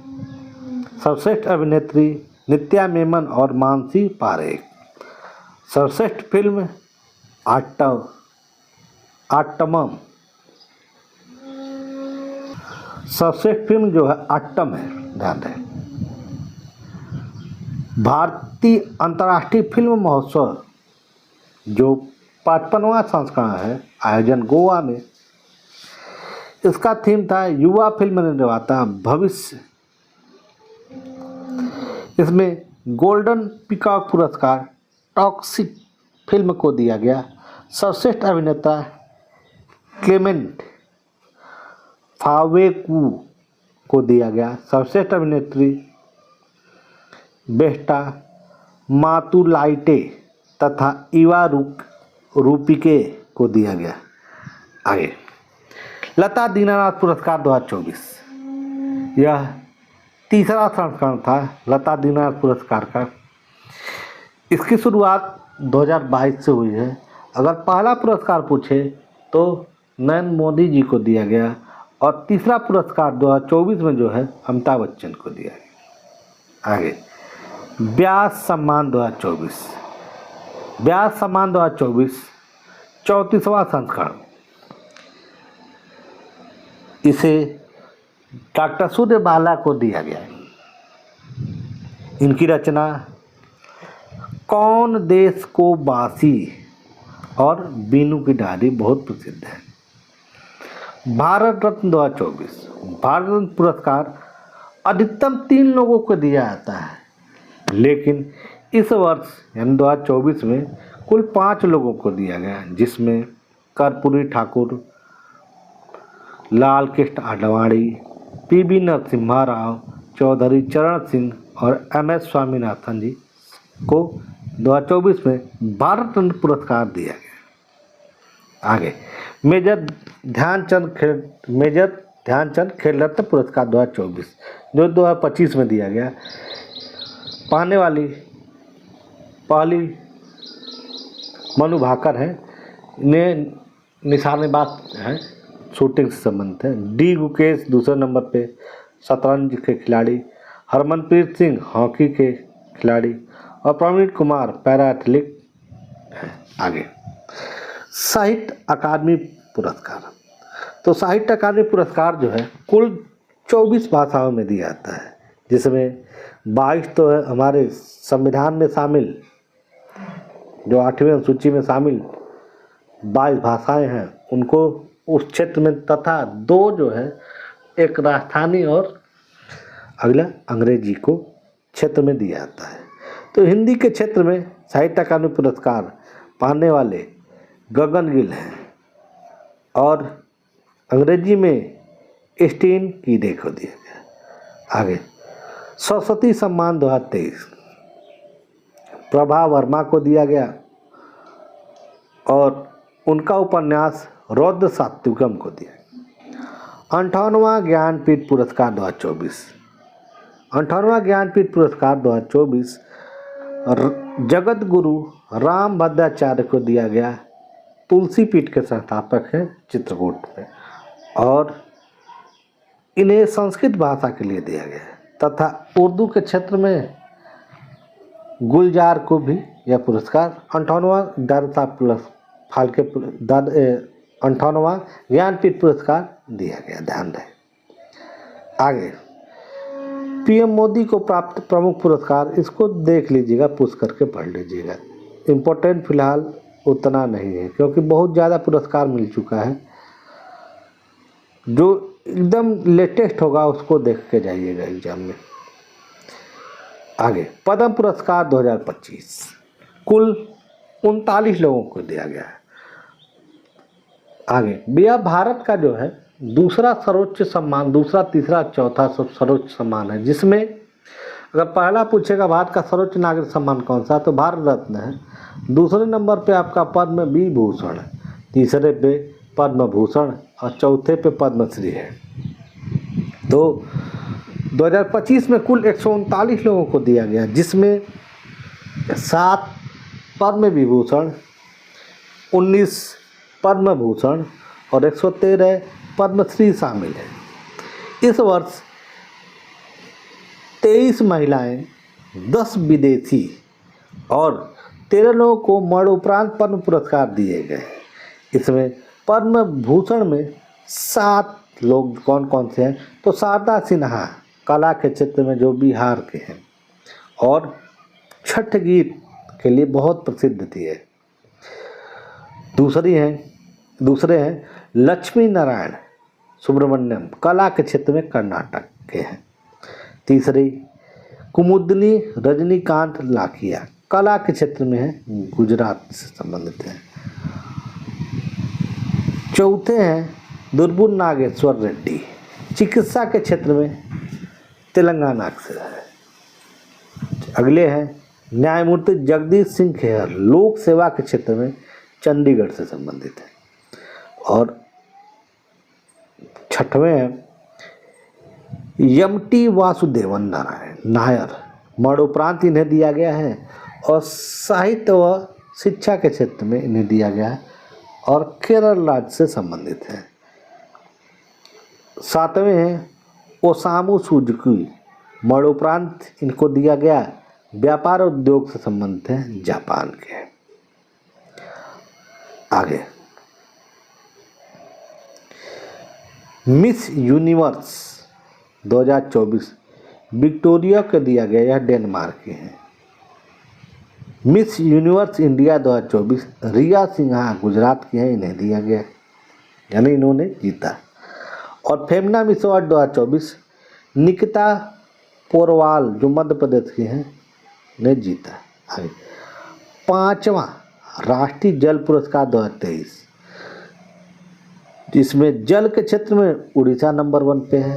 सर्वश्रेष्ठ अभिनेत्री नित्या मेनन और मानसी पारेख। सर्वश्रेष्ठ फिल्म आट्टम, सर्वश्रेष्ठ फिल्म जो है आट्टम है, ध्यान रहे। भारतीय अंतर्राष्ट्रीय फिल्म महोत्सव जो 55वां संस्करण है, आयोजन गोवा में। इसका थीम था युवा फिल्म निर्माता भविष्य। इसमें गोल्डन पीकॉक पुरस्कार टॉक्सिक फिल्म को दिया गया। सर्वश्रेष्ठ अभिनेता क्लेमेंट फावेकू को दिया गया। सर्वश्रेष्ठ अभिनेत्री बेस्टा मातुलाइटे तथा इवा रूपिके को दिया गया। आगे, लता दीनानाथ पुरस्कार 2024, यह तीसरा संस्करण था लता दीनानाथ पुरस्कार का। इसकी शुरुआत 2022 से हुई है। अगर पहला पुरस्कार पूछे तो नरेंद्र मोदी जी को दिया गया और तीसरा पुरस्कार 2024 में जो है अमिताभ बच्चन को दिया गया। आगे, व्यास सम्मान 2024, व्यास सम्मान 2024 34वां संस्करण। इसे डॉक्टर सूर्यबाला को दिया गया है। इनकी रचना कौन देश को बासी और बीनू की डायरी बहुत प्रसिद्ध है। भारत रत्न 2024, भारत रत्न पुरस्कार अधिकतम 3 लोगों को दिया जाता है, लेकिन इस वर्ष यानी 2024 में कुल 5 लोगों को दिया गया, जिसमें कर्पूरी ठाकुर, लाल कृष्ण आडवाणी, पीवी नरसिम्हा राव, चौधरी चरण सिंह और एम.एस. स्वामीनाथन जी को 2024 में भारत रत्न पुरस्कार दिया गया। आगे, मेजर ध्यानचंद खेल रत्न पुरस्कार 2024 जो 2025 में दिया गया। पाने वाली पहली मनु भाकर है। इन्हें निशानेबाज हैं, शूटिंग से संबंधित है। डी गुकेश दूसरे नंबर पे शतरंज के खिलाड़ी, हरमनप्रीत सिंह हॉकी के खिलाड़ी और प्रवीण कुमार पैरा एथलीट हैं। आगे साहित्य अकादमी पुरस्कार। तो साहित्य अकादमी पुरस्कार जो है कुल 24 भाषाओं में दिया जाता है, जिसमें 22 तो है हमारे संविधान में शामिल, जो 8वीं अनुसूची में शामिल 22 भाषाएं हैं उनको उस क्षेत्र में, तथा 2 जो है एक राजस्थानी और अगला अंग्रेजी को क्षेत्र में दिया जाता है। तो हिंदी के क्षेत्र में साहित्य अकादमी पुरस्कार पाने वाले गगन गिल हैं और अंग्रेजी में स्टीन कीडे को दिया गया। आगे सरस्वती सम्मान 2023 प्रभा वर्मा को दिया गया और उनका उपन्यास रौद्र सात्विकम को दिया। 58वां ज्ञानपीठ पुरस्कार 2024 58वां ज्ञानपीठ पुरस्कार 2024 जगत गुरु राम भद्राचार्य को दिया गया। तुलसी पीठ के संस्थापक हैं चित्रकूट में, और इन्हें संस्कृत भाषा के लिए दिया गया तथा उर्दू के क्षेत्र में गुलजार को भी यह पुरस्कार 58वां दादा प्लस फाल्के 58वां ज्ञानपीठ पुरस्कार दिया गया। ध्यान रहे। आगे पीएम मोदी को प्राप्त प्रमुख पुरस्कार, इसको देख लीजिएगा, पुश करके पढ़ लीजिएगा। इम्पोर्टेंट फिलहाल उतना नहीं है क्योंकि बहुत ज़्यादा पुरस्कार मिल चुका है। जो एकदम लेटेस्ट होगा उसको देख के जाइएगा एग्जाम में। आगे पद्म पुरस्कार 2025 कुल 39 लोगों को दिया गया है। आगे यह भारत का जो है दूसरा सर्वोच्च सम्मान, दूसरा तीसरा चौथा सर्वोच्च सम्मान है, जिसमें अगर पहला पूछेगा भारत का सर्वोच्च नागरिक सम्मान कौन सा, तो भारत रत्न है। दूसरे नंबर पे आपका पद्म विभूषण, तीसरे पे पद्म भूषण और चौथे पे पद्मश्री है। तो 2025 में कुल 139 लोगों को दिया गया, जिसमें 7 पद्म विभूषण, 19 पद्म भूषण और 113 पद्मश्री शामिल है। इस वर्ष 23 महिलाएं, 10 विदेशी और 13 लोगों को मरणोपरांत पद्म पुरस्कार दिए गए। इसमें पद्म भूषण में 7 लोग कौन कौन से हैं, तो शारदा सिन्हा कला के क्षेत्र में जो बिहार के हैं और छठ गीत के लिए बहुत प्रसिद्ध थी है। दूसरे हैं लक्ष्मी नारायण सुब्रमण्यम कला के क्षेत्र में कर्नाटक के हैं। तीसरी कुमुदनी रजनीकांत लाखिया कला के क्षेत्र में है, गुजरात से संबंधित है। चौथे हैं दुर्बुन नागेश्वर रेड्डी चिकित्सा के क्षेत्र में तेलंगाना से है। अगले हैं न्यायमूर्ति जगदीश सिंह खेहर लोक सेवा के क्षेत्र में चंडीगढ़ से संबंधित है। और छठवें हैं यमटी वासुदेवन नारायण नायर मरणोपरांत इन्हें दिया गया है और साहित्य व शिक्षा के क्षेत्र में इन्हें दिया गया है और केरल राज्य से संबंधित है। 7वें हैं ओसामू सुजुकी मरणोपरांत इनको दिया गया, व्यापार और उद्योग से संबंधित है, जापान के। आगे मिस यूनिवर्स 2024 विक्टोरिया को दिया गया, यह डेनमार्क के हैं। मिस यूनिवर्स इंडिया 2024 रिया सिन्हा गुजरात की हैं, इन्हें दिया गया यानी इन्होंने जीता। और फेमना मिस अवार्ड 2024 निकिता पोरवाल जो मध्य प्रदेश की हैं ने जीता। आगे 5वां राष्ट्रीय जल पुरस्कार 2023 जिसमें जल के क्षेत्र में उड़ीसा नंबर 1 पे है,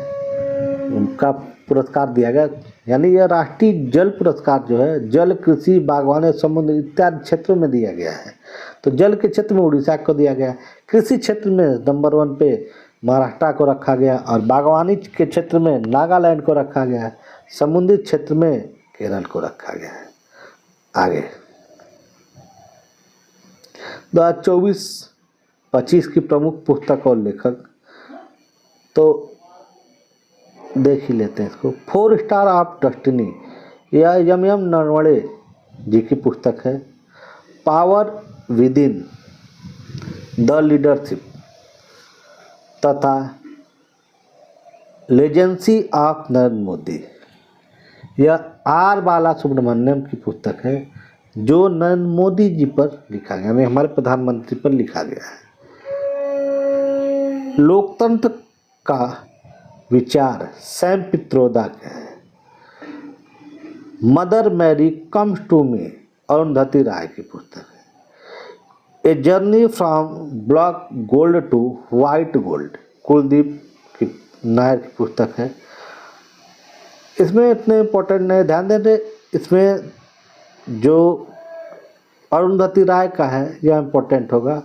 उनका पुरस्कार दिया गया। यानी यह राष्ट्रीय जल पुरस्कार जो है जल कृषि बागवानी समुद्र इत्यादि क्षेत्रों में दिया गया है। तो जल के क्षेत्र में उड़ीसा को दिया गया, कृषि क्षेत्र में नंबर 1 पे महाराष्ट्र को रखा गया और बागवानी के क्षेत्र में नागालैंड को रखा गया, समुद्री क्षेत्र में केरल को रखा गया है। आगे 2024-25 की प्रमुख पुस्तक और लेखक तो देख ही लेते हैं इसको। 4 स्टार ऑफ डेस्टिनी यह यम नरवणे जी की पुस्तक है। पावर विदिन द लीडरशिप तथा लेजेंसी ऑफ नरेंद्र मोदी यह आर बाला सुब्रमण्यम की पुस्तक है, जो नरेंद्र मोदी जी पर लिखा गया, यानी हमारे प्रधानमंत्री पर लिखा गया है। लोकतंत्र का विचार सैम पित्रोदा का है। Mother Mary comes to me Arundhati Roy की पुस्तक है। A journey from black gold to white gold Kuldip की नायर की पुस्तक है। इसमें इतने इम्पोर्टेंट नहीं, ध्यान दें इसमें जो अरुंधति राय का है यह इम्पोर्टेंट होगा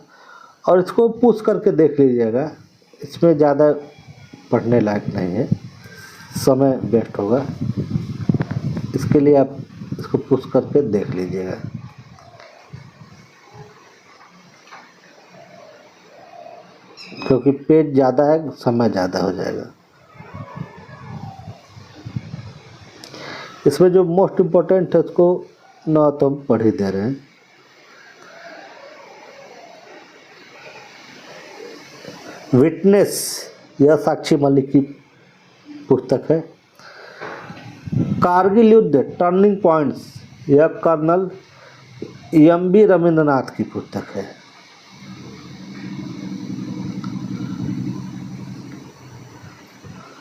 और इसको पुश करके देख लीजिएगा। इसमें ज़्यादा पढ़ने लायक नहीं है, समय वेस्ट होगा, इसके लिए आप इसको पुश करके देख लीजिएगा। क्योंकि पेज ज़्यादा है, समय ज़्यादा हो जाएगा। इसमें जो मोस्ट इम्पोर्टेंट है उसको ना तो हम पढ़ ही दे रहे हैं। विटनेस यह साक्षी मलिक की पुस्तक है। कारगिल युद्ध टर्निंग पॉइंट्स यह कर्नल एम.बी. रविंद्रनाथ की पुस्तक है।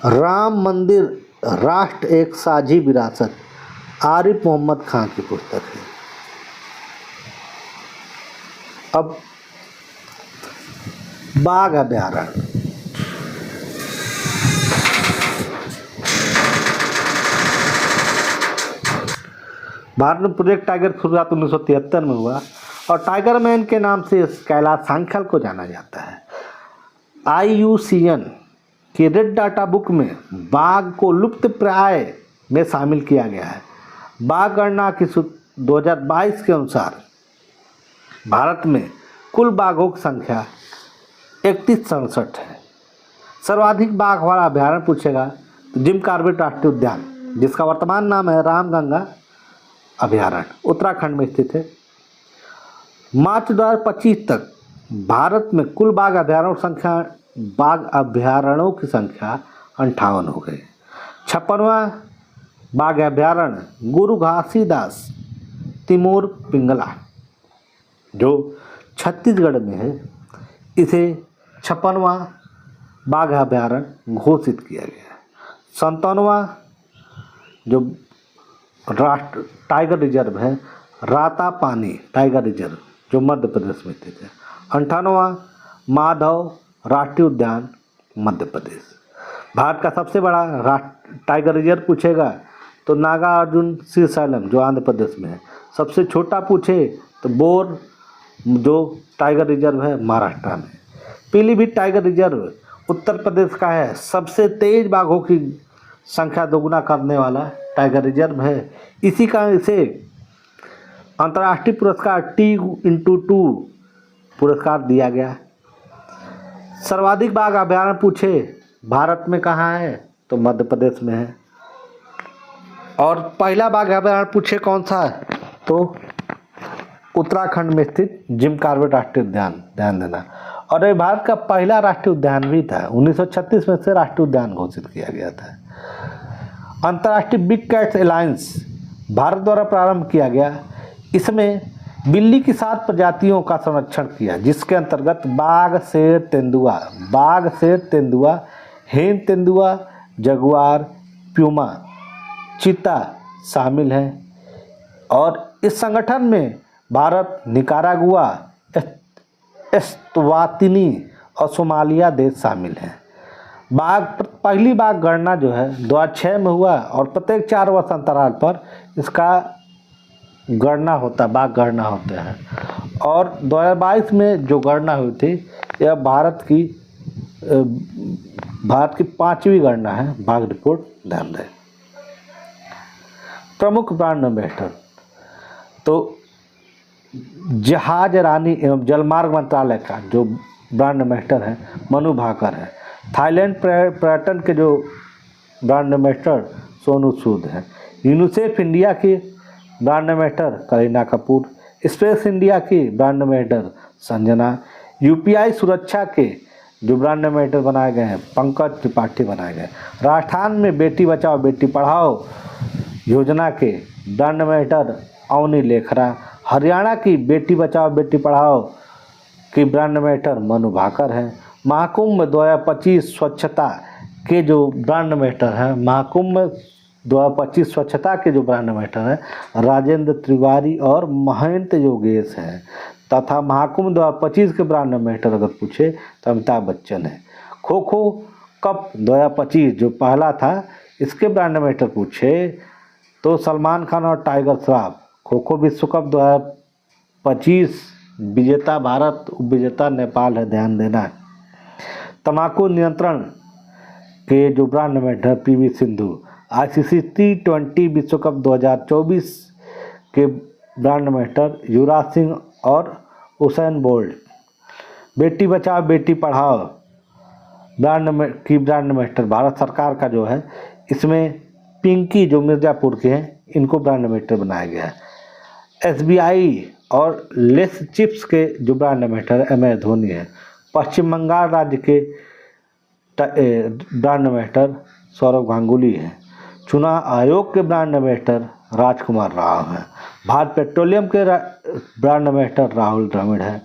राम मंदिर राष्ट्र एक साझी विरासत आरिफ मोहम्मद खान की पुस्तक है। अब बाघ अभयारण्य भारत में प्रोजेक्ट टाइगर की शुरुआत 1973 में हुआ और टाइगर मैन के नाम से इस कैलाश सांख्याल को जाना जाता है। IUCN की रेड डाटा बुक में बाघ को लुप्त प्राय में शामिल किया गया है। बाघ गणना की 2022 के अनुसार भारत में कुल बाघों की संख्या 3167 है। सर्वाधिक बाघ वाला अभयारण्य पूछेगा तो जिम कॉर्बेट राष्ट्रीय उद्यान, जिसका वर्तमान नाम है रामगंगा अभयारण्य, उत्तराखंड में स्थित है। मार्च 2025 तक भारत में कुल बाघ अभयारण्यों की संख्या 58 हो गई। 56वां बाघ अभयारण्य गुरु घासीदास तिमोर पिंगला जो छत्तीसगढ़ में है, इसे 56वां बाघ अभयारण्य घोषित किया गया। 57वां जो राष्ट्र टाइगर रिजर्व है रातापानी टाइगर रिजर्व जो मध्य प्रदेश में स्थित है। 58वां माधव राष्ट्रीय उद्यान मध्य प्रदेश। भारत का सबसे बड़ा टाइगर रिजर्व पूछेगा तो नागार्जुन श्रीशैलम जो आंध्र प्रदेश में है। सबसे छोटा पूछे तो बोर जो टाइगर रिजर्व है महाराष्ट्र में। पीलीभीत टाइगर रिजर्व उत्तर प्रदेश का है। सबसे तेज बाघों की संख्या दोगुना करने वाला टाइगर रिजर्व है। इसी का इसे अंतर्राष्ट्रीय पुरस्कार T*2 पुरस्कार दिया गया। सर्वाधिक बाघ अभयारण्य पूछे भारत में कहाँ है तो मध्य प्रदेश में है। और पहला बाघ अभयारण्य पूछे कौन सा है तो उत्तराखंड में स्थित जिम कॉर्बेट राष्ट्रीय उद्यान, ध्यान देना। और ये भारत का पहला राष्ट्रीय उद्यान भी था। 1936 में से राष्ट्रीय उद्यान घोषित किया गया था। अंतर्राष्ट्रीय बिग कैट्स अलायंस भारत द्वारा प्रारंभ किया गया। इसमें बिल्ली की 7 प्रजातियों का संरक्षण किया, जिसके अंतर्गत बाघ, शेर, तेंदुआ, हेन तेंदुआ, जगुआर, प्यूमा, चीता शामिल हैं। और इस संगठन में भारत, निकारागुआ, एस्वातिनी और सोमालिया देश शामिल हैं। पहली बाघ गणना जो है 2006 में हुआ और प्रत्येक 4 वर्ष अंतराल पर इसका गणना होता है, बाघ गणना होते हैं। और 2022 में जो गणना हुई थी यह भारत की 5वीं गणना है। बाघ रिपोर्ट ध्यान दें। प्रमुख ब्रांड एम्बेसडर तो जहाज रानी एवं जलमार्ग मंत्रालय का जो ब्रांड एम्बेसडर है मनु भाकर है। थाईलैंड पर्यटन के जो ब्रांड एम्बेसडर सोनू सूद है। यूनिसेफ इंडिया की brand ambassador Kareena Kapoor. Space India की ब्रांड एम्बेसडर संजना। यूपीआई सुरक्षा के जो ब्रांड एम्बेसडर बनाए गए हैं पंकज त्रिपाठी बनाए गए। राजस्थान में बेटी बचाओ बेटी पढ़ाओ योजना के ब्रांड एम्बेसडर अवनी लेखरा। हरियाणा की बेटी बचाओ बेटी पढ़ाओ की ब्रांड एम्बेसडर मनु भाकर है। महाकुंभ 2025 स्वच्छता के जो ब्रांड एम्बेसडर हैं महाकुंभ 2025 स्वच्छता के जो ब्रांड एम्बेसडर हैं राजेंद्र तिवारी और महेंद्र योगेश हैं तथा महाकुंभ 2025 के ब्रांड एम्बेसडर अगर पूछे तो अमिताभ बच्चन है। खो खो कप 2025 जो पहला था इसके ब्रांड एम्बेसडर पूछे तो सलमान खान और टाइगर श्रॉफ। खो खो विश्व कप 2025 विजेता भारत, उपविजेता नेपाल है, ध्यान देना है। तंबाकू नियंत्रण के जो brand ambassador PV Sindhu. ICC T20 विश्व कप 2024 के ब्रांड एम्बेसडर युवराज सिंह और Usain bolt. Beti Bachao Beti Padhao brand ambassador Bharat सरकार का जो है इसमें पिंकी जो मिर्ज़ापुर के हैं इनको ब्रांड एम्बेसडर बनाया गया है। SBI और लेस चिप्स के जो ब्रांड एम्बेसडर MS धोनी है। पश्चिम बंगाल राज्य के ब्रांड एम्बेसडर सौरभ गांगुली हैं। चुनाव आयोग के ब्रांड एम्बेसडर राजकुमार राव हैं। भारत पेट्रोलियम के ब्रांड एम्बेसडर राहुल द्रविड़ है।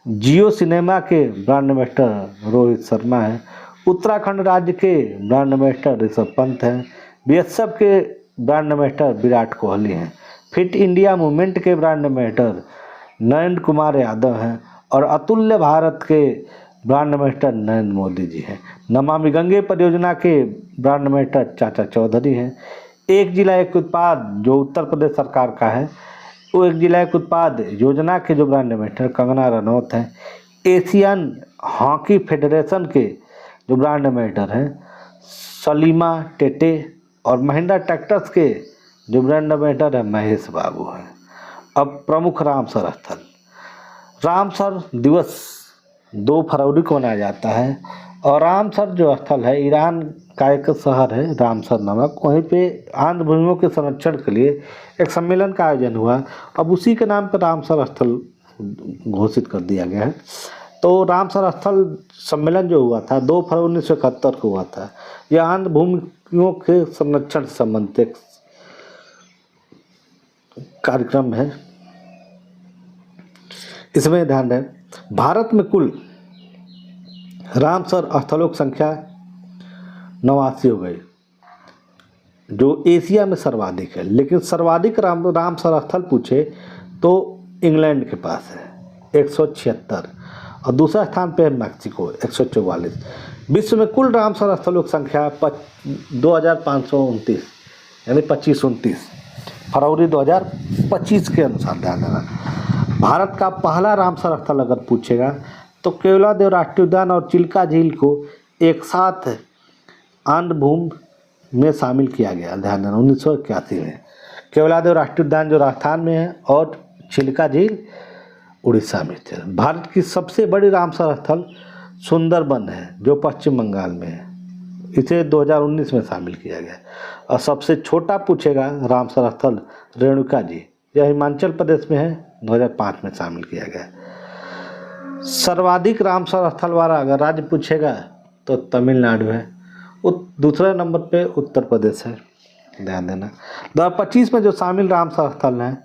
जियो सिनेमा के ब्रांड एम्बेसडर रोहित शर्मा है। उत्तराखंड राज्य के ब्रांड एम्बेसडर ऋषभ पंत हैं। BSF के ब्रांड एम्बेसडर विराट कोहली हैं। फिट इंडिया मूवमेंट के ब्रांड एम्बेसडर नरेंद्र कुमार यादव हैं और अतुल्य भारत के ब्रांड एम्बेसडर नरेंद्र मोदी जी हैं। नमामि गंगे परियोजना के ब्रांड एम्बेसडर चाचा चौधरी हैं। एक जिला एक उत्पाद जो उत्तर प्रदेश सरकार का है वो एक जिला एक उत्पाद योजना के जो ब्रांड एम्बेसडर कंगना रनौत हैं। एशियन हॉकी फेडरेशन के जो ब्रांड एम्बेसडर हैं सलीमा टेटे और महिंद्रा ट्रैक्टर्स के जो ब्रांड एम्बेसडर है महेश बाबू हैं। अब प्रमुख रामसर स्थल। रामसर दिवस 2 फरवरी को मनाया जाता है और रामसर जो स्थल है ईरान का एक शहर है रामसर नामक। वहीं पे आंध्र भूमियों के संरक्षण के लिए एक सम्मेलन का आयोजन हुआ। अब उसी के नाम पर रामसर स्थल घोषित कर दिया गया है। तो रामसर स्थल सम्मेलन जो हुआ था 2 फरवरी 1971 को हुआ था। यह आंध्र भूमियों के संरक्षण से संबंधित एक कार्यक्रम है। इसमें ध्यान दें भारत में कुल रामसर स्थलों की संख्या 89 हो गई जो एशिया में सर्वाधिक है। लेकिन सर्वाधिक रामसर स्थल पूछे तो इंग्लैंड के पास है 176 और दूसरा स्थान पे है मैक्सिको 144। विश्व में कुल रामसर स्थलों की संख्या 2529 यानी 2529 फरवरी 2025 के अनुसार ध्यान देना। भारत का पहला रामसर स्थल अगर पूछेगा तो केवलादेव राष्ट्रीय उद्यान और चिल्का झील को एक साथ आंध्र भूमि में शामिल किया गया। ध्यान देना 1981 में केवलादेव राष्ट्रीय उद्यान जो राजस्थान में है और चिल्का झील उड़ीसा में थे। भारत की सबसे बड़ी रामसर स्थल सुंदरबन है जो पश्चिम बंगाल में है। इसे 2019 में शामिल किया गया। और सबसे छोटा पूछेगा रामसर स्थल रेणुका जी, यह हिमाचल प्रदेश में है, 2005 में शामिल किया गया। सर्वाधिक रामसर स्थल वाला अगर राज्य पूछेगा तो तमिलनाडु है। दूसरे नंबर पे उत्तर प्रदेश है, ध्यान देना। 2025 में जो शामिल रामसर स्थल हैं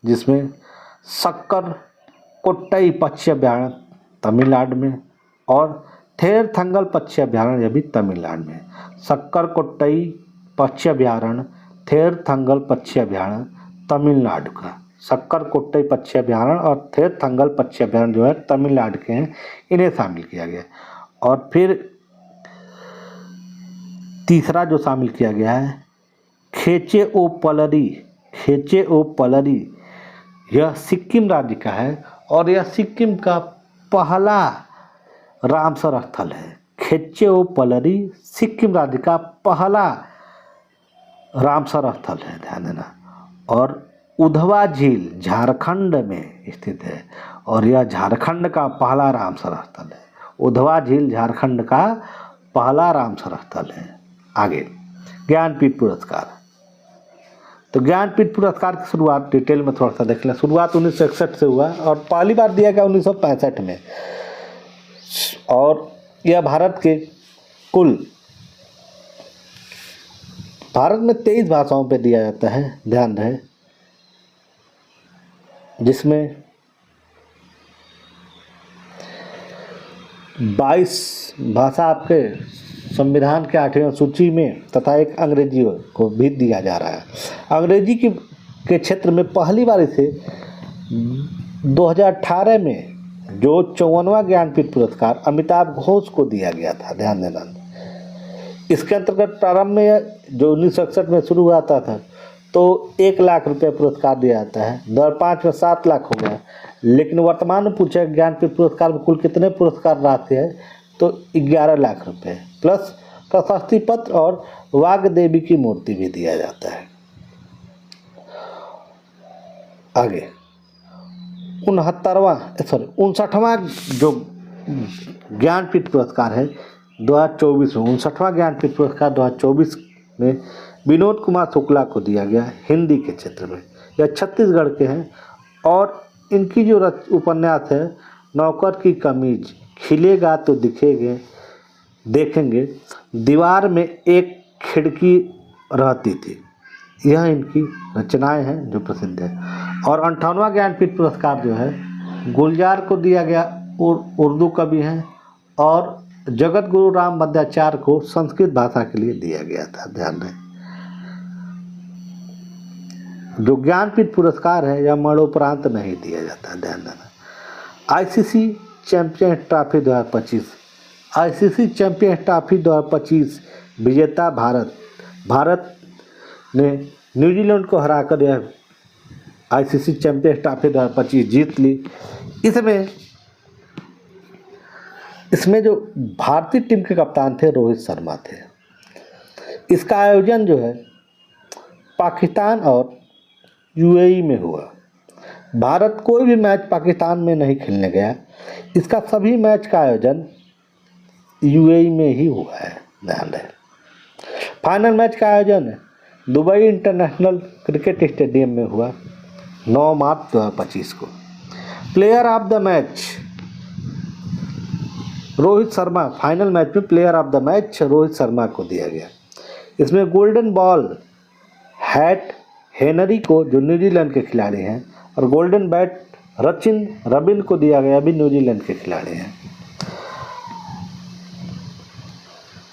जिसमें सक्कर कोट्टई पक्षी अभ्यारण्य तमिलनाडु में और थेर थंगल पक्षी अभ्यारण्य भी तमिलनाडु में। सक्कर कोट्टई पक्षी अभ्यारण्य थेर थंगल पक्षी अभ्यारण्य तमिलनाडु का। सक्कर कोट्टई पक्षी अभ्यारण्य और थेर थंगल पक्षी अभ्यारण्य जो है तमिलनाडु के हैं, इन्हें शामिल किया गया। और फिर तीसरा जो शामिल किया गया है खेचे ओ पलरी, यह सिक्किम राज्य का है और यह सिक्किम का पहला रामसर स्थल है। खेचे ओ पलरी सिक्किम राज्य का पहला रामसर स्थल है, ध्यान देना। और उधवा झील झारखंड में स्थित है और यह झारखंड का पहला रामसर स्थल है। उधवा झील झारखंड का पहला रामसर स्थल है। आगे ज्ञानपीठ पुरस्कार। तो ज्ञानपीठ पुरस्कार की शुरुआत डिटेल में थोड़ा सा देख लें। शुरुआत 1961 से हुआ और पहली बार दिया गया 1965 में, और यह भारत में 23 भाषाओं पे दिया जाता है, ध्यान रहे, जिसमें 22 भाषा आपके संविधान के 8वें सूची में तथा एक अंग्रेजी को भी दिया जा रहा है। अंग्रेजी के क्षेत्र में पहली बार इसे 2018 में जो 54वां ज्ञानपीठ पुरस्कार अमिताभ घोष को दिया गया था, ध्यान देना। इसके अंतर्गत प्रारंभ में जो 1961 में शुरू हुआ था तो 1 लाख रुपये पुरस्कार दिया जाता है। 2005 में 7 लाख हो गया, लेकिन वर्तमान में पूछा ज्ञानपीठ पुरस्कार में कुल कितने पुरस्कार राशि है, तो 11 लाख रुपये प्लस प्रशस्ति पत्र और वाग देवी की मूर्ति भी दिया जाता है। आगे 59वां जो ज्ञानपीठ पुरस्कार है 2024 में, 59वां ज्ञानपीठ पुरस्कार 2024 में विनोद कुमार शुक्ला को दिया गया हिंदी के क्षेत्र में। यह छत्तीसगढ़ के हैं और इनकी जो उपन्यास है नौकर की कमीज, खिलेगा तो देखेंगे, दीवार में एक खिड़की रहती थी, यह इनकी रचनाएं हैं जो प्रसिद्ध है। और 58वां ज्ञानपीठ पुरस्कार जो है गुलजार को दिया गया, उर्दू कवि हैं, और जगत गुरु राम मध्वाचार्य को संस्कृत भाषा के लिए दिया गया था, ध्यान रहे। जो ज्ञानपीठ पुरस्कार है यह मरणोपरांत नहीं दिया जाता, ध्यान देना। ICC champions trophy 2025, ICC champions trophy 2025 विजेता भारत ने न्यूजीलैंड को हराकर यह आईसीसी चैंपियंस ट्रॉफी 2025 जीत ली। इसमें जो भारतीय टीम के कप्तान थे रोहित शर्मा थे। इसका आयोजन जो है पाकिस्तान और यूएई में हुआ। भारत कोई भी मैच पाकिस्तान में नहीं खेलने गया, इसका सभी मैच का आयोजन यूएई में ही हुआ है, ध्यान रहे। फाइनल मैच का आयोजन दुबई इंटरनेशनल क्रिकेट स्टेडियम में हुआ 9 मार्च 2025 को। Player of the match Rohit Sharma, final match में player of the match Rohit Sharma को दिया गया। इसमें गोल्डन बॉल हैट हेनरी को, जो न्यूजीलैंड के खिलाड़ी हैं, और गोल्डन बैट सचिन रबिन को दिया गया, भी न्यूजीलैंड के खिलाड़ी हैं।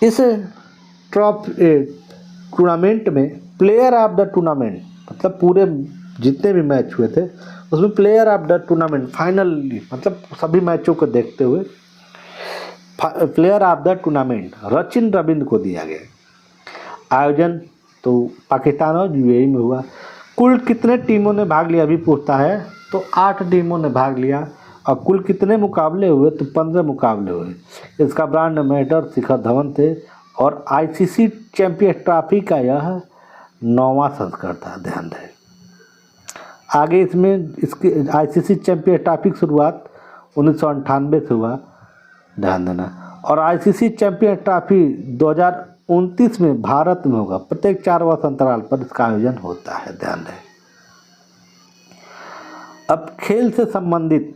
इस टूर्नामेंट में प्लेयर ऑफ द टूर्नामेंट, मतलब पूरे जितने भी मैच हुए थे उसमें player of the tournament finally, मतलब सभी मैचों को देखते हुए player of the tournament Sachin Rabin को दिया गया। आयोजन तो पाकिस्तान और यूएई में हुआ। कुल कितने टीमों ने भाग लिया अभी पूछता है, तो 8 टीमों ने भाग लिया। और कुल कितने मुकाबले हुए, तो 15 मुकाबले हुए। इसका ब्रांड एम्बेसडर शिखर धवन थे और आईसीसी चैंपियंस ट्रॉफी का यह 9वां संस्करण था, ध्यान रहे। आगे इसके आईसीसी चैंपियंस ट्रॉफी की शुरुआत 1998 से हुआ, ध्यान देना। और आईसीसी चैंपियंस ट्रॉफी 2029 में भारत में होगा। प्रत्येक 4 वर्ष अंतराल पर इसका आयोजन होता है, ध्यान रहे। अब खेल से संबंधित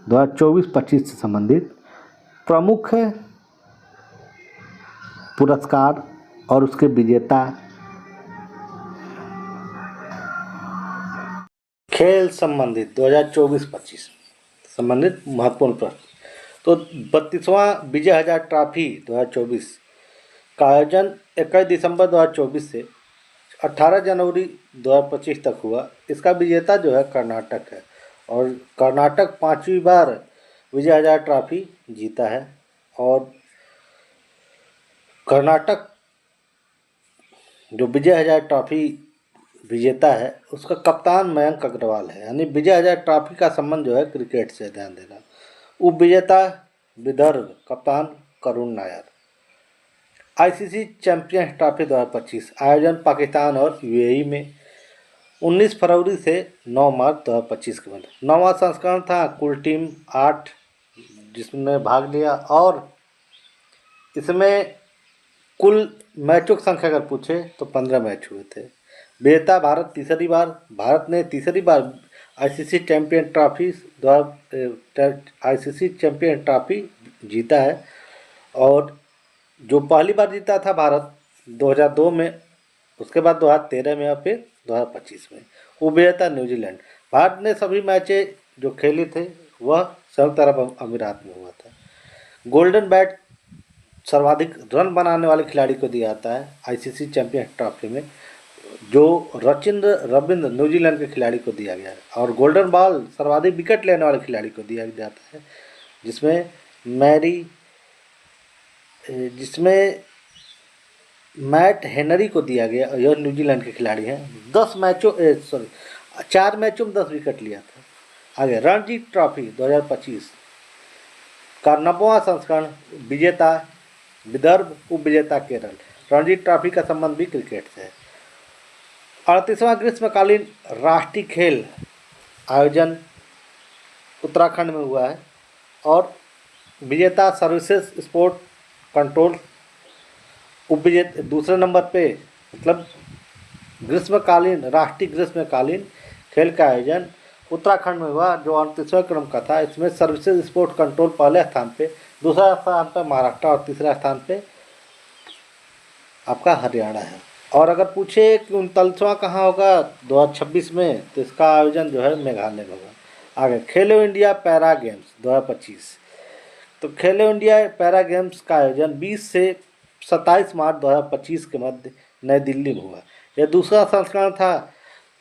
2024-25 से संबंधित प्रमुख पुरस्कार और उसके विजेता। खेल संबंधित 2024-25 संबंधित महत्वपूर्ण प्रश्न। तो 32वां विजय हजार ट्रॉफी 2024 का आयोजन 21 दिसंबर 2024 से 18 जनवरी 2025 तक हुआ। इसका विजेता जो है कर्नाटक है और कर्नाटक 5वीं बार विजय हजार ट्रॉफी जीता है। और कर्नाटक जो विजय हजार ट्रॉफी विजेता है उसका कप्तान मयंक अग्रवाल है, यानी विजय हजार ट्रॉफी का संबंध जो है क्रिकेट से, ध्यान देना। उप विजेता विदर्भ, कप्तान Karun Nair. ICC champions trophy 2025 आयोजन पाकिस्तान और यूएई में। 19 फरवरी से 9 मार्च 2025 के मध्य। 9वां संस्करण था, कुल टीम 8 जिसमें भाग लिया, और इसमें कुल मैचों की संख्या अगर पूछे तो 15 मैच हुए थे। विजेता भारत तीसरी बार, भारत ने तीसरी बार ICC champion trophy ICC champion trophy जीता है, और जो पहली बार जीता था भारत 2002 में, उसके बाद 2013 में और फिर 2025 में। उपविजेता न्यूजीलैंड। भारत ने सभी मैचें जो खेले थे वह संयुक्त अरब अमीरात में हुआ था। गोल्डन बैट सर्वाधिक रन बनाने वाले खिलाड़ी को दिया जाता है आईसीसी चैंपियन ट्रॉफी में, जो रविंद्र न्यूजीलैंड के खिलाड़ी को दिया गया है। और गोल्डन बॉल सर्वाधिक विकेट लेने वाले खिलाड़ी को दिया जाता है, जिसमें मैट हेनरी को दिया गया। यह न्यूजीलैंड के खिलाड़ी हैं। 4 मैचों में 10 विकेट लिया था। आगे रणजी ट्रॉफी 2025 का 90वां संस्करण। विजेता विदर्भ, उपविजेता केरल। रणजी ट्रॉफी का संबंध भी क्रिकेट से है। 38वां ग्रीष्मकालीन राष्ट्रीय खेल आयोजन उत्तराखंड में हुआ है, और विजेता सर्विसेज स्पोर्ट कंट्रोल। उपविजेता दूसरे नंबर पे, मतलब राष्ट्रीय ग्रीष्मकालीन खेल का आयोजन उत्तराखंड में हुआ, जो 38वें क्रम का था। इसमें सर्विसेज स्पोर्ट कंट्रोल पहले स्थान पे, दूसरा स्थान पे महाराष्ट्र, और तीसरा स्थान पे आपका हरियाणा है। और अगर पूछे कि 39वां कहाँ होगा 2026 में, तो इसका आयोजन जो है मेघालय में होगा। आगे खेलो इंडिया पैरा गेम्स 2025। तो खेलो इंडिया पैरा गेम्स का आयोजन 20 से 27 मार्च 2025 के मध्य नई दिल्ली में हुआ। यह दूसरा संस्करण था।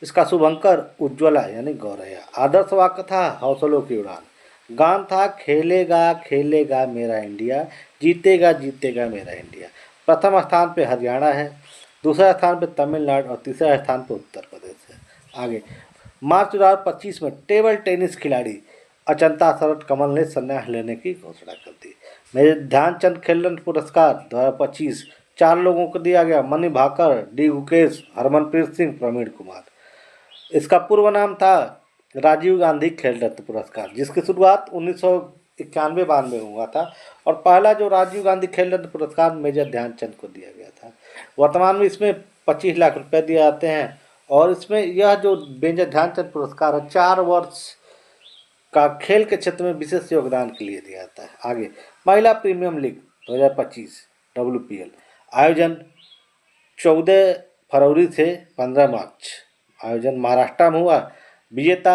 इसका शुभंकर उज्ज्वला यानी गौरैया। आदर्श वाक्य था हौसलों की उड़ान। गान था खेलेगा खेलेगा मेरा इंडिया, जीतेगा जीतेगा मेरा इंडिया। प्रथम स्थान पे हरियाणा है, दूसरा स्थान पे तमिलनाडु, और तीसरा स्थान पे उत्तर प्रदेश है। आगे मार्च 2025 में टेबल टेनिस खिलाड़ी अचंता शरद कमल ने संन्यास लेने की घोषणा कर दी। मेजर ध्यानचंद खेल रत्न पुरस्कार 2025 4 लोगों को दिया गया। मणि भाकर, डी गुकेश, हरमनप्रीत सिंह, प्रवीण कुमार। इसका पूर्व नाम था राजीव गांधी खेल रत्न पुरस्कार, जिसकी शुरुआत 1991-92 में हुआ था, और पहला जो राजीव गांधी खेल रत्न पुरस्कार मेजर ध्यानचंद को दिया गया था। वर्तमान में इसमें 25 लाख रुपए दिए जाते हैं, और इसमें यह जो मेजर ध्यानचंद पुरस्कार है 4 वर्ष का खेल के क्षेत्र में विशेष योगदान के लिए दिया जाता है। आगे महिला प्रीमियम लीग 2025 WPL आयोजन 14 फरवरी से 15 मार्च। आयोजन महाराष्ट्र में हुआ। विजेता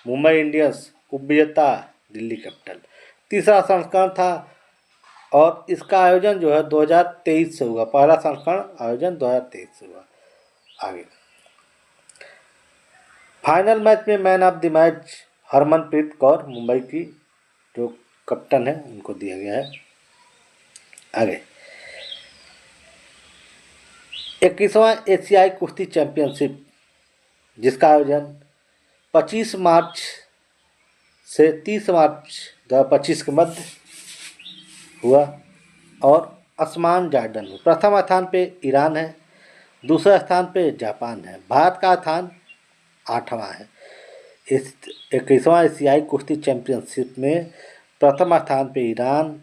मुंबई इंडियंस, उपविजेता दिल्ली कैपिटल। तीसरा संस्करण था, और इसका आयोजन जो है 2023 से हुआ। पहला संस्करण आयोजन 2023 से हुआ। आगे फाइनल मैच में man of the match Harmanpreet Kaur, Mumbai की जो कैप्टन है, उनको दिया गया है। आगे 21वां एशियाई कुश्ती चैंपियनशिप, जिसका आयोजन 25 मार्च से 30 मार्च 2025 के मध्य हुआ, और अस्मान जॉर्डन में। प्रथम स्थान पे ईरान है, दूसरा स्थान पे जापान है। भारत का स्थान 8वां है। इस 21वां एशियाई कुश्ती चैंपियनशिप में प्रथम स्थान पे ईरान,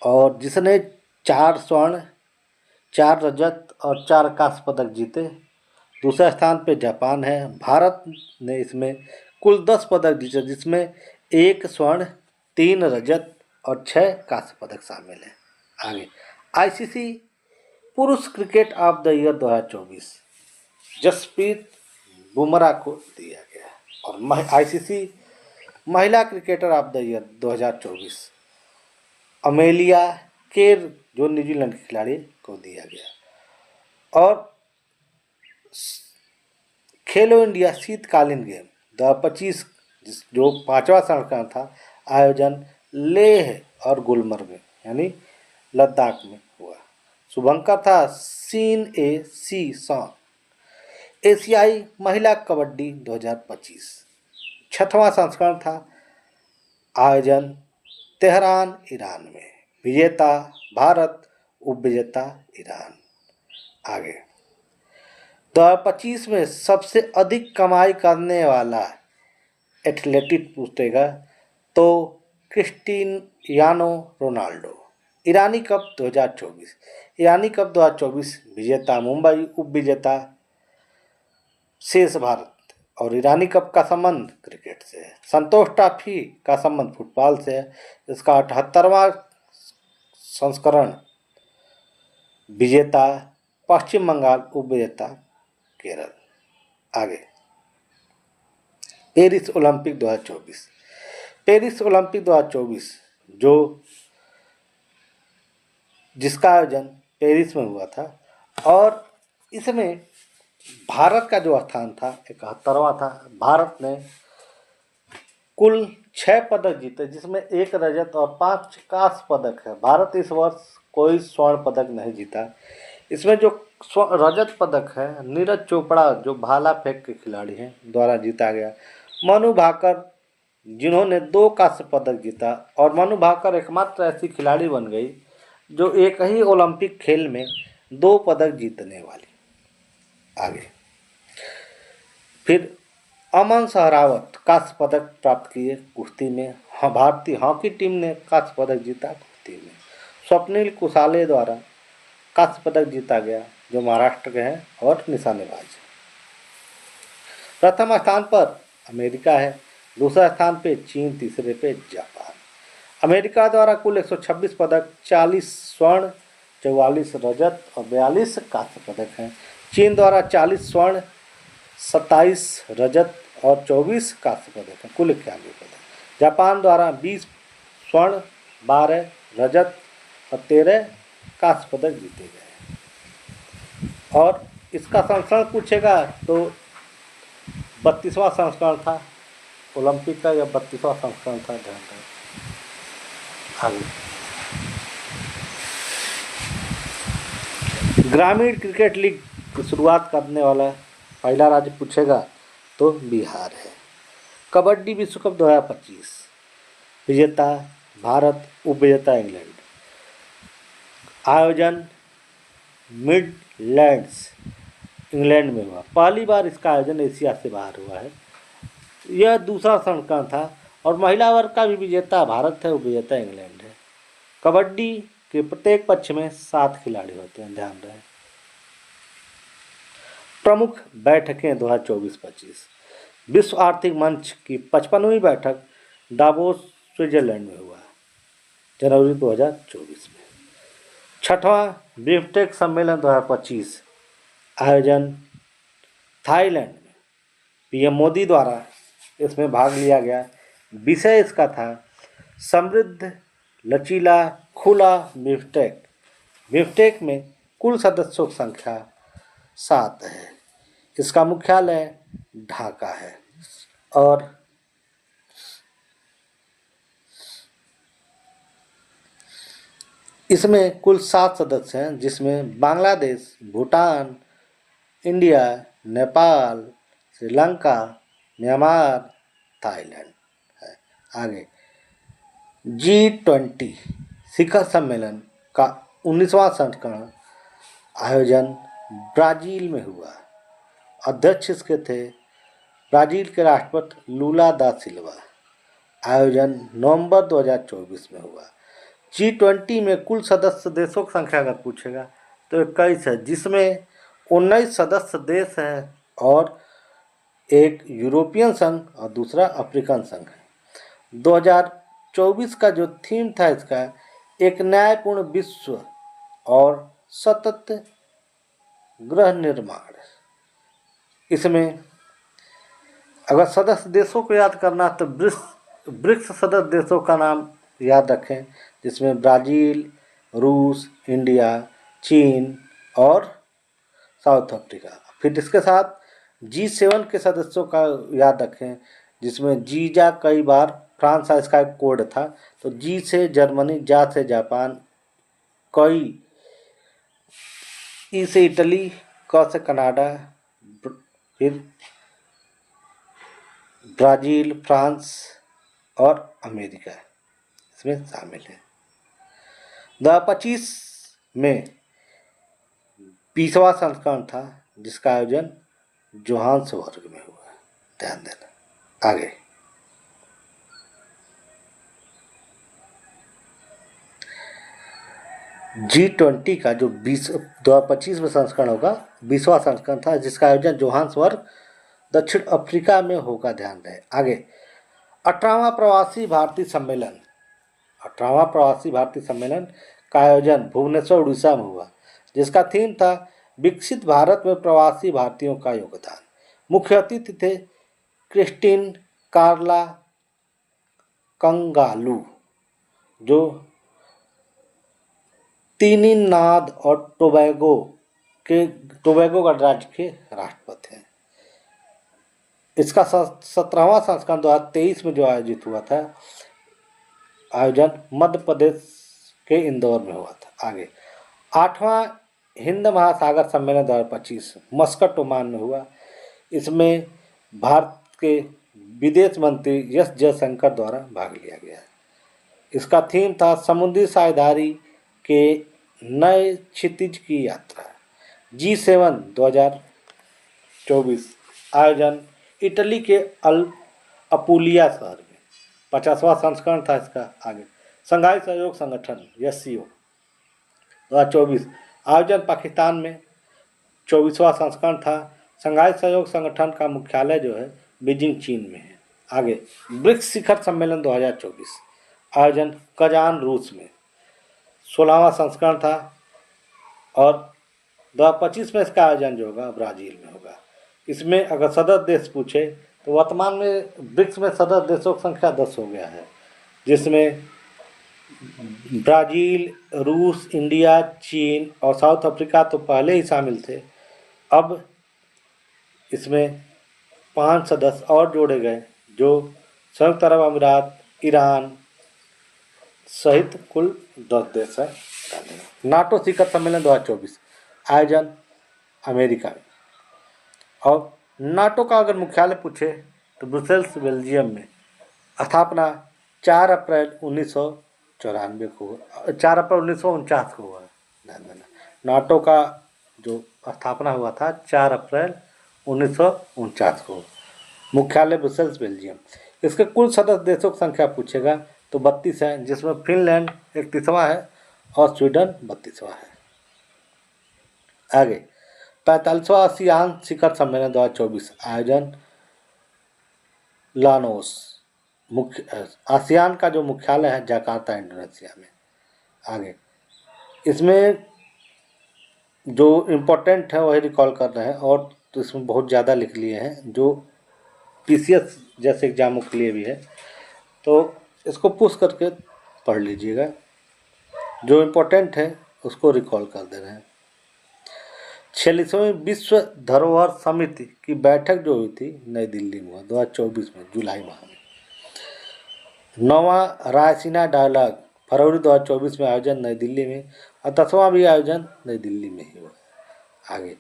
और जिसने 4 स्वर्ण, 4 रजत और 4 कांस्य पदक जीते। दूसरे स्थान पे जापान है। भारत ने इसमें कुल 10 पदक जीते, जिसमें 1 स्वर्ण, 3 रजत और 6 कांस्य पदक शामिल हैं। आगे आईसीसी पुरुष cricket of the year 2024 Jasprit Bumrah को दिया गया, और आईसीसी महिला cricketer of the year 2024 Amelia Kerr, जो न्यूजीलैंड के खिलाड़ी, को दिया गया। और खेलो इंडिया शीतकालीन गेम 2025 जो 5वां संस्करण था, आयोजन लेह और गुलमर्ग में यानी लद्दाख में हुआ। शुभंकर था सी सॉन्ग। एशियाई महिला कबड्डी 2025 6वां संस्करण था, आयोजन तेहरान ईरान में। विजेता भारत, उपविजेता ईरान। आगे 2025 में सबसे अधिक कमाई करने वाला एथलेटिक पूछेगा तो क्रिस्टियानो रोनाल्डो। ईरानी कप 2024। ईरानी कप 2024 विजेता मुंबई, उप विजेता शेष भारत। और ईरानी कप का संबंध क्रिकेट से है। संतोष ट्रॉफी का संबंध फुटबॉल से है। इसका 78वां संस्करण विजेता पश्चिम बंगाल, उप विजेता केरल। आगे पेरिस ओलंपिक 2024। पेरिस ओलंपिक 2024 जिसका आयोजन पेरिस में हुआ था और इसमें भारत का जो स्थान था 71वां था। भारत ने कुल 6 पदक जीते, जिसमें 1 रजत और 5 कांस्य पदक है। भारत इस वर्ष कोई स्वर्ण पदक नहीं जीता। इसमें जो रजत पदक है नीरज चोपड़ा जो भाला फेंक के खिलाड़ी हैं द्वारा जीता गया। मनु भाकर जिन्होंने 2 कांस्य पदक जीता और मनु भाकर एकमात्र ऐसी खिलाड़ी बन गई जो एक ही ओलंपिक खेल में 2 पदक जीतने वाली। आगे फिर अमन सहरावत कांस्य पदक प्राप्त किए कुश्ती में। भारतीय हॉकी टीम ने कांस्य पदक जीता कुश्ती में। स्वप्निल कुसाले द्वारा कांस्य पदक जीता गया जो महाराष्ट्र के हैं और निशानेबाज। प्रथम स्थान पर अमेरिका है, दूसरा स्थान पे चीन, तीसरे पे जापान। अमेरिका द्वारा कुल 126 पदक, 40 स्वर्ण, 44 रजत और 42 कांस्य पदक हैं। चीन द्वारा 40 स्वर्ण, 27 रजत और 24 कांस्य पदक हैं, कुल 91 पदक। जापान द्वारा 20 स्वर्ण, 12 रजत और 13 कांस्य पदक जीते गए। और इसका संस्करण पूछेगा तो 32वां संस्करण था ओलंपिक का, या 32वां संस्करण था, ध्यान रखें। आगे ग्रामीण क्रिकेट लीग की शुरुआत करने वाला पहला राज्य पूछेगा तो बिहार है। कबड्डी विश्व कप 2025 विजेता भारत, उप विजेता इंग्लैंड। आयोजन मिडलैंड्स इंग्लैंड में हुआ। पहली बार इसका आयोजन एशिया से बाहर हुआ है। यह दूसरा संस्करण था और महिला वर्ग का भी विजेता भारत है, उप विजेता इंग्लैंड है। कबड्डी के प्रत्येक पक्ष में 7 खिलाड़ी होते हैं, ध्यान रहे। प्रमुख बैठकें 2024-25। विश्व आर्थिक मंच की 55वीं बैठक डावोस, स्विट्जरलैंड में हुआ जनवरी 2024 में। 6वां बिम्स्टेक सम्मेलन 2025 आयोजन थाईलैंड में। पीएम मोदी द्वारा इसमें भाग लिया गया। विषय इसका था समृद्ध, लचीला, खुला बिम्स्टेक। बिम्स्टेक में कुल सदस्यों की संख्या 7 है। इसका मुख्यालय ढाका है और इसमें कुल 7 सदस्य हैं, जिसमें Bangladesh, Bhutan, India, Nepal, Sri Lanka, Myanmar, Thailand है। आगे G20 शिखर सम्मेलन का 19वां संस्करण आयोजन ब्राजील में हुआ। अध्यक्ष इसके थे ब्राजील के राष्ट्रपति लूला दा सिल्वा। आयोजन नवंबर 2024 में हुआ। G20 में कुल सदस्य देशों की संख्या अगर पूछेगा तो 21 है, जिसमें 19 सदस्य देश हैं और एक यूरोपियन संघ और दूसरा अफ्रीकन संघ है। 2024 का जो थीम था इसका एक न्यायपूर्ण विश्व और सतत गृह निर्माण। इसमें अगर सदस्य देशों को याद करना तो ब्रिक्स सदस्य देशों का नाम याद रखें, जिसमें ब्राज़ील, रूस, इंडिया, चीन और साउथ अफ्रीका। फिर इसके साथ G7 के सदस्यों का याद रखें, जिसमें जीजा कई बार फ्रांस का इसका एक कोड था, तो जी से जर्मनी, जा से जापान, कई ई से इटली, क से कनाडा, फिर ब्राज़ील, फ्रांस और अमेरिका इसमें शामिल है। 2025 में 20वां संस्करण था जिसका आयोजन जोहान्सबर्ग में हुआ। ध्यान देना। आगे G20 का जो 2025 में संस्करण होगा 20वां संस्करण था, जिसका आयोजन जोहान्सबर्ग दक्षिण अफ्रीका में होगा। ध्यान रहे। आगे 18वां प्रवासी भारतीय सम्मेलन 18वां प्रवासी भारतीय सम्मेलन का आयोजन भुवनेश्वर उड़ीसा में हुआ, जिसका थीम था विकसित भारत में प्रवासी भारतीयों का योगदान। मुख्य अतिथि थे क्रिस्टीन कार्ला कंगालू, जो त्रिनिदाद और टोबैगो गणराज्य के राष्ट्रपति हैं। इसका 17वां संस्करण 2023 में जो आयोजित हुआ था, आयोजन मध्य प्रदेश के इंदौर में हुआ था। आगे 8वां हिंद महासागर सम्मेलन 2025 मस्कट ओमान में हुआ। इसमें भारत के विदेश मंत्री एस जयशंकर द्वारा भाग लिया गया। इसका थीम था समुद्री साझेदारी के नए क्षितिज की यात्रा। G7 2024 आयोजन इटली के अपुलिया शहर में। 50वां संस्करण था इसका। आगे शंघाई सहयोग संगठन SCO 2024 आयोजन पाकिस्तान में। 24वां संस्करण था। शंघाई सहयोग संगठन का मुख्यालय जो है बीजिंग चीन में है। आगे ब्रिक्स शिखर सम्मेलन 2024 आयोजन कजान रूस में। 16वां संस्करण था और 2025 में इसका आयोजन जो होगा ब्राज़ील में होगा। इसमें अगर सदस्य देश पूछे तो वर्तमान में ब्रिक्स में सदस्य देशों की संख्या 10 हो गया है, जिसमें ब्राज़ील, रूस, इंडिया, चीन और साउथ अफ्रीका तो पहले ही शामिल थे। अब इसमें 5 सदस्य और जोड़े गए, जो संयुक्त अरब अमीरात, ईरान सहित कुल 10 देश हैं। नाटो शिखर सम्मेलन 2024 आयोजन अमेरिका में। और नाटो का अगर मुख्यालय पूछे तो ब्रुसेल्स बेल्जियम में। स्थापना 4 अप्रैल 1949 को हुआ। नाटो का जो स्थापना हुआ था 4 अप्रैल 1949 को। मुख्यालय ब्रुसेल्स बेल्जियम। इसके कुल सदस्य देशों की संख्या पूछेगा तो 32 है, जिसमें फिनलैंड 31वां है और स्वीडन 32वां है। आगे 45वां आसियान शिखर सम्मेलन 2024 आयोजन लानोस। आसियान का जो मुख्यालय है जकार्ता इंडोनेशिया में। आगे इसमें जो इम्पोर्टेंट है वही रिकॉल कर रहे हैं, और तो इसमें बहुत ज़्यादा लिख लिए हैं जो PCS जैसे एग्जामों के लिए भी है, तो इसको पुश करके पढ़ लीजिएगा। जो इम्पोर्टेंट है उसको रिकॉल कर दे रहे हैं। 46वीं विश्व धरोहर समिति की बैठक जो हुई थी नई दिल्ली में 2024 में जुलाई माह में। 9वां रायसीना डायलॉग फरवरी 2024 में आयोजन नई दिल्ली में, और 10वां भी आयोजन नई दिल्ली में ही हुआ। आगे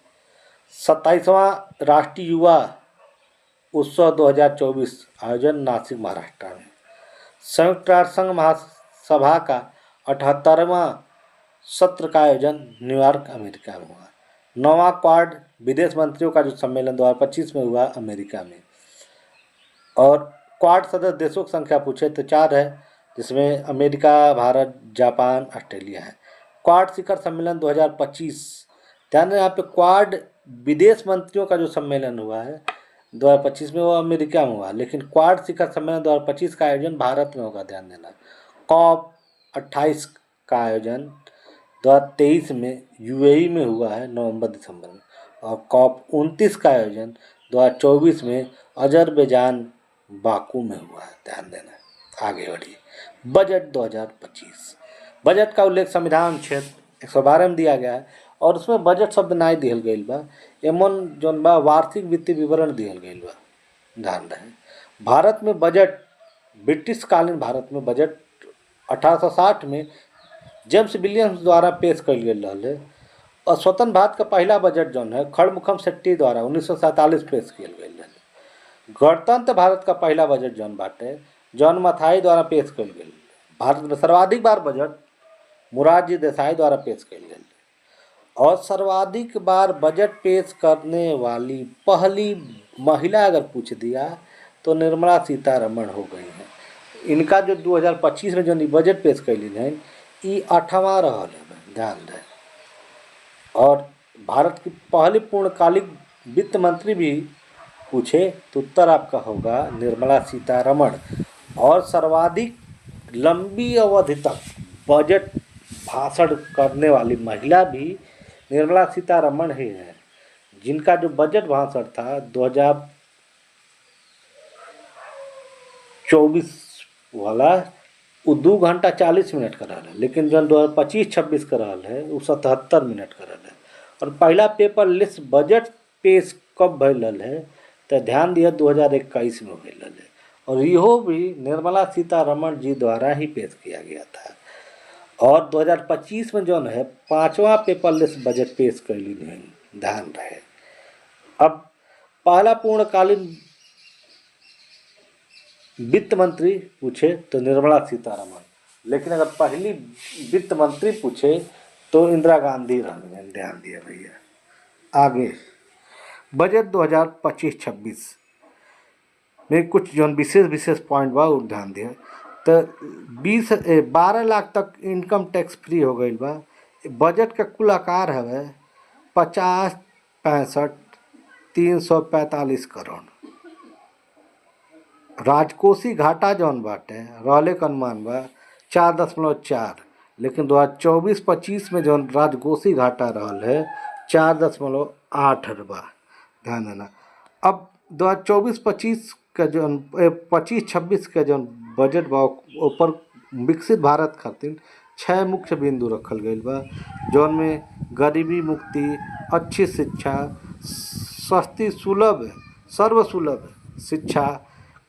27वां राष्ट्रीय युवा उत्सव 2024 आयोजन नासिक महाराष्ट्र में। संयुक्त राष्ट्र संघ महासभा का 78वां सत्र का आयोजन न्यूयॉर्क अमेरिका में हुआ। 9वां क्वाड विदेश मंत्रियों का जो सम्मेलन 2025 में हुआ अमेरिका में। और क्वाड सदस्य देशों की संख्या पूछे तो 4 है, जिसमें अमेरिका, भारत, जापान, ऑस्ट्रेलिया है। क्वाड शिखर सम्मेलन 2025 ध्यान दें, यहाँ पे क्वाड विदेश मंत्रियों का जो सम्मेलन हुआ है 2025 में वो अमेरिका में हुआ, लेकिन क्वाड शिखर सम्मेलन 2025 का आयोजन भारत में होगा। ध्यान देना। COP 28 का आयोजन 2023 में UAE में हुआ है नवंबर-दिसंबर में, और COP 29 का आयोजन 2024 में अजरबैजान बाकू में हुआ है। ध्यान देना। आगे बढ़िए। बजट 2025 बजट का उल्लेख संविधान अनुच्छेद 112 में दिया गया है, और उसमें बजट शब्द नहीं दिहल गई बा, एमन जौन बा वार्षिक वित्तीय विवरण दिहल गई बा। ध्यान रहे। भारत में बजट ब्रिटिश कालीन भारत में बजट 1860 में जेम्स विलियम्स द्वारा पेश कल गई रहा, और स्वतंत्र भारत का पहला बजट जौन है खड़मुखम शेट्टी द्वारा 1947 पेश किया गई रहा। गणतंत्र भारत का पहला बजट जौन बाटे जॉन मथाई द्वारा पेश कल गई। भारत में सर्वाधिक बार बजट मुरारजी देसाई द्वारा पेश कल गई। और सर्वाधिक बार बजट पेश करने वाली पहली महिला अगर पूछ दिया तो निर्मला सीतारमण हो गई हैं। इनका जो 2025 में जो बजट पेश कैली है ये 8वां रहल है, ध्यान दें। और भारत की पहली पूर्णकालिक वित्त मंत्री भी पूछे तो उत्तर आपका होगा निर्मला सीतारमण। और सर्वाधिक लंबी अवधि तक बजट भाषण करने वाली महिला भी निर्मला सीतारमण ही है, जिनका जो बजट भाषण था 2024 वाला वो 2 घंटा 40 मिनट का रहा है, लेकिन जो 2025-26 का रहा है वो 77 मिनट का रहा है। और पहला पेपरलेस बजट पेश कब भइल है तो ध्यान दिया 2021 में भइल है, और इहो भी निर्मला सीतारमण जी द्वारा ही पेश किया गया था। और 2025 में जो है 5वां पेपरलेस बजट पेश कैली है, ध्यान रहे। अब पहला पूर्णकालीन वित्त मंत्री पूछे तो निर्मला सीतारमण, लेकिन अगर पहली वित्त मंत्री पूछे तो इंदिरा गांधी रही, ध्यान दिया भैया। आगे बजट 2025-26 में कुछ जो विशेष पॉइंट बा वो ध्यान दिया। तो 12 लाख तक इनकम टैक्स फ्री हो गई बा। बजट का कुल आकार है 50-65-345 करोड़। राजकोषीय घाटा जौन बाटे रहले का अनुमान बा 4.4, लेकिन 2024-25 में जौन राजकोषीय घाटा रहल है 4.8 बा, ध्यान देना। अब 2024-25 का जो 25-26 का जो बजट बा ऊपर विकसित भारत खातिर 6 मुख्य बिंदु रखल गई बा, जौन में गरीबी मुक्ति, अच्छी शिक्षा, सस्ती सुलभ सर्वसुलभ शिक्षा,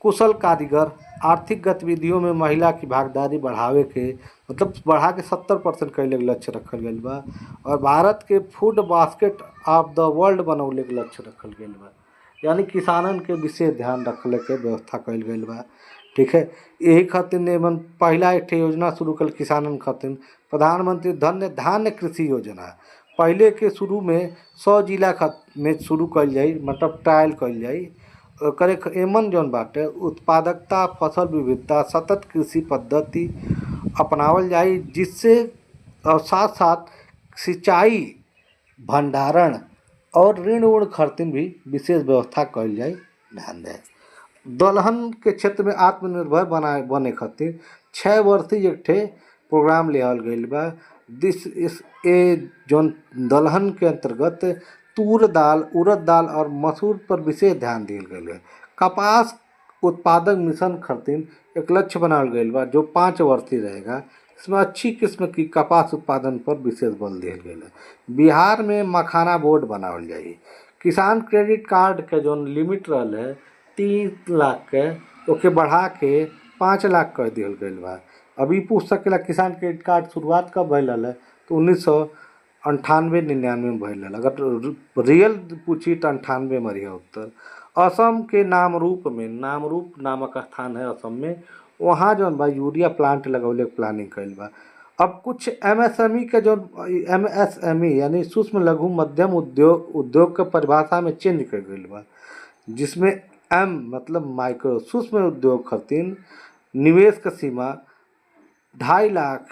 कुशल कारीगर, आर्थिक गतिविधियों में महिला की भागीदारी बढ़ावे के मतलब बढ़ा के 70% कैले के लक्ष्य रखल गई बा। और भारत के food basket of the world बनौले के लक्ष्य रखल गई बा, यानी किसानन के विशेष ध्यान रखले के व्यवस्था कैल गई बा। ठीक है, यही खातिर एवं पहला एक योजना शुरू कल किसानन खातिर प्रधानमंत्री धान्य कृषि योजना। पहले के शुरू में 100 जिला में शुरू कल जाई, मतलब ट्रायल कल जाई। करे एमन जौन बाटे उत्पादकता, फसल विविधता, सतत कृषि पद्धति अपनावल जाई, जिससे और साथ साथ सिंचाई, भंडारण और ऋण उण खातिर भी विशेष व्यवस्था कल जाए, ध्यान दें। दलहन के क्षेत्र में आत्मनिर्भर बने खातिर 6 वर्षीय एक ठे प्रोग्राम लियावल गईल बा। जौन दलहन के अंतर्गत तूर दाल, उड़द दाल और मसूर पर विशेष ध्यान दियल गईल है। कपास उत्पादक मिशन खातिर एक लक्ष्य बनावल गईल बा जो 5 वर्षीय रहेगा। इसमें अच्छी किस्म की कपास उत्पादन पर विशेष बल दिया गया है। बिहार में मखाना बोर्ड बनावल जाई। किसान क्रेडिट कार्ड के जो लिमिट रहल है 3 लाख के ओके बढ़ा के 5 लाख कर दिया गया बा। अभी पूछ सकेला किसान क्रेडिट कार्ड शुरुआत कब भइल है तो 1998-99 में भइल है। अगर रियल पूछी तो 98 में रही उत्तर। असम के नामरूप नामक स्थान है असम में, वहाँ जो बा यूरिया प्लांट लगौले प्लानिंग कैल बा। अब कुछ एमएसएमई के जो एमएसएमई यानी सूक्ष्म लघु मध्यम उद्योग के परिभाषा में चेंज कर गई बा, जिसमें एम मतलब माइक्रो सूक्ष्म उद्योग खातिर निवेश का सीमा 2.5 लाख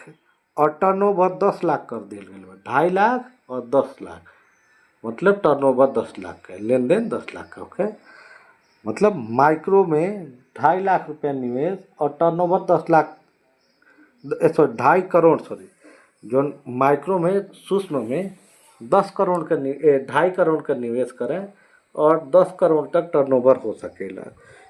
और टर्नओवर 10 लाख कर दिया गया बा। 2.5 लाख और 10 लाख मतलब टर्नओवर 10 लाख का, लेन देन 10 लाख का। ओके, मतलब माइक्रो में 2.5 लाख रुपया निवेश और टर्नओवर 10 लाख 2.5 करोड़ जो माइक्रो में सूक्ष्म में 10 करोड़ का 2.5 करोड़ का निवेश करें और 10 करोड़ तक टर्नओवर हो सकेला।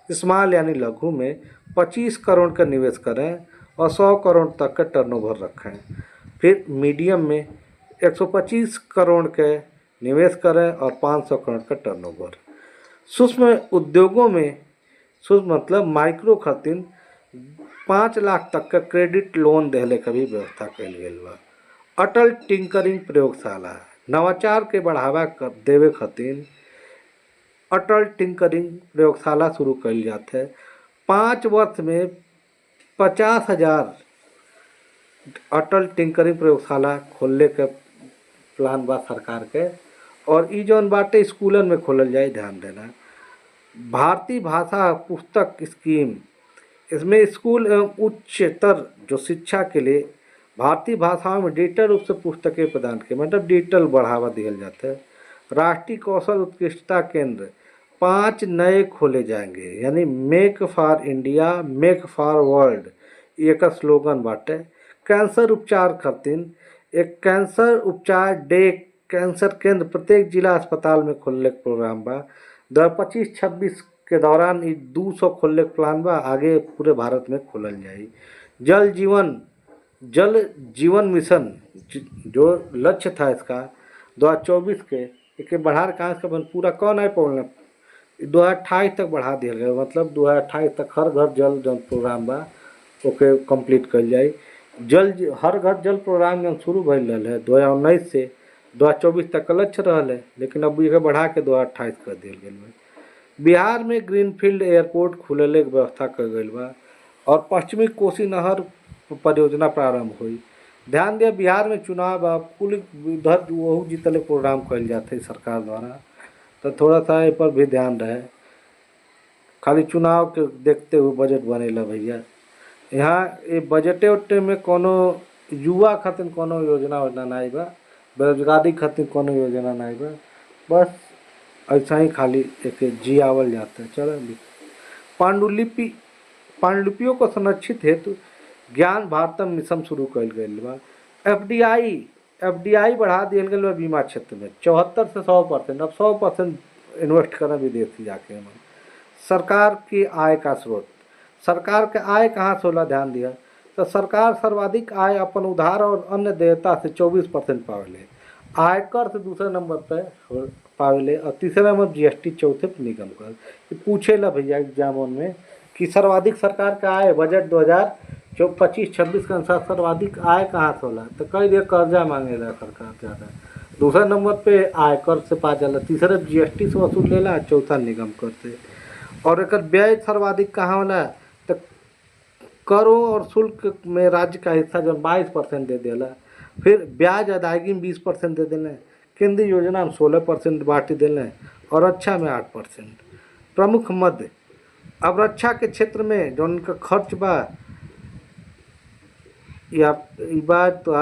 स्मॉल यानी लघु में 25 करोड़ का निवेश करें और 100 करोड़ तक का टर्नओवर रखें। फिर मीडियम में 125 करोड़ के निवेश करें और 500 करोड़ का टर्नओवर। सूक्ष्म उद्योगों में सूक्ष्म मतलब माइक्रो खातिर 5 लाख तक का क्रेडिट लोन देने का भी व्यवस्था कल गई बा। अटल टिंकरिंग प्रयोगशाला नवाचार के बढ़ावा देवे खातिर अटल टिंकरिंग प्रयोगशाला शुरू कल जाते है। 5 वर्ष में 50,000 अटल टिंकरिंग प्रयोगशाला खोलने के प्लान बा सरकार के। और ई जौन बाटे स्कूलन में खोलल जाए, ध्यान देना। भारतीय भाषा पुस्तक स्कीम, इसमें स्कूल एवं उच्चतर जो शिक्षा के लिए भारतीय भाषाओं में डिजिटल रूप से पुस्तकें प्रदान की, मतलब डिजिटल बढ़ावा दिया जाता है। राष्ट्रीय कौशल उत्कृष्टता केंद्र 5 नए खोले जाएंगे, यानी make for India, make for world, ये का स्लोगन बाटे। कैंसर उपचार खातिर एक कैंसर उपचार डे कैंसर केंद्र प्रत्येक जिला अस्पताल में खोलने के प्रोग्राम बा। 2025-26 के दौरान 200 खोलने के प्लान बा, आगे पूरे भारत में खोलल जाई। जल जीवन मिशन जो लक्ष्य था इसका 2024 के, इके बढ़ा कहाँ से पूरा कौन है पौना 2028 तक बढ़ा दिया गया, मतलब 2028 तक हर घर जल जल प्रोग्राम बा ओके कंप्लीट कर जाए। हर घर जल प्रोग्राम जब शुरू भइल रहा है 2019 से 2024 तक का लक्ष्य रहा है, लेकिन अब इसे बढ़ा के 2028 कर दिया गया है। बिहार में ग्रीनफील्ड एयरपोर्ट खुलने की व्यवस्था कर गई बा और पश्चिमी कोसी नहर परियोजना प्रारंभ हुई। ध्यान दिया बिहार में चुनाव अब कुल उधर वह जीतले प्रोग्राम कल जाते सरकार द्वारा, तो थोड़ा सा इस पर भी ध्यान रहे। खाली चुनाव के देखते हुए बजट बनेला भैया। यहाँ ये बजटे उट्टे में कोनो युवा खातिर कोनो योजना नहीं बा, बेरोजगारी खातिर कोनो योजना नहीं बा, बस ऐसा ही खाली एक जियावल जाता है। चलो पांडुलिपियों को संरक्षित हेतु ज्ञान भारतम मिशन शुरू कल गई बा। एफडीआई बढ़ा दिया गया बीमा क्षेत्र में 74 से 100%, अब 100% इन्वेस्ट करना विदेशी जाके। सरकार की आय का स्रोत, सरकार के आय कहाँ से होला, ध्यान दिया तो सरकार सर्वाधिक आय अपन उधार और अन्य देयता से 24% पावेले, आयकर से दूसरे नंबर पे पावेले और तीसरे नंबर जीएसटी, चौथे पे निगम कर। पूछेला भैया एग्जामों में कि सर्वाधिक सरकार का आय बजट 2025-26 के अनुसार सर्वाधिक आय कहाँ से होला, तो कई दिया कर्जा मांगेला सरकार ज़्यादा, दूसरे नंबर पे आयकर से पा जाला, तीसरे जीएसटी से वसूल लेला, चौथा निगम कर से। और एक व्यय सर्वाधिक कहाँ होला, तो करों और शुल्क में राज्य का हिस्सा जो 22% दे देला, फिर ब्याज अदायगी में 20% दे देने, केंद्रीय योजना में 16% बांटी देने और रक्षा में 8%। प्रमुख मद, अब रक्षा के क्षेत्र में जो उनका खर्च बा या बात तो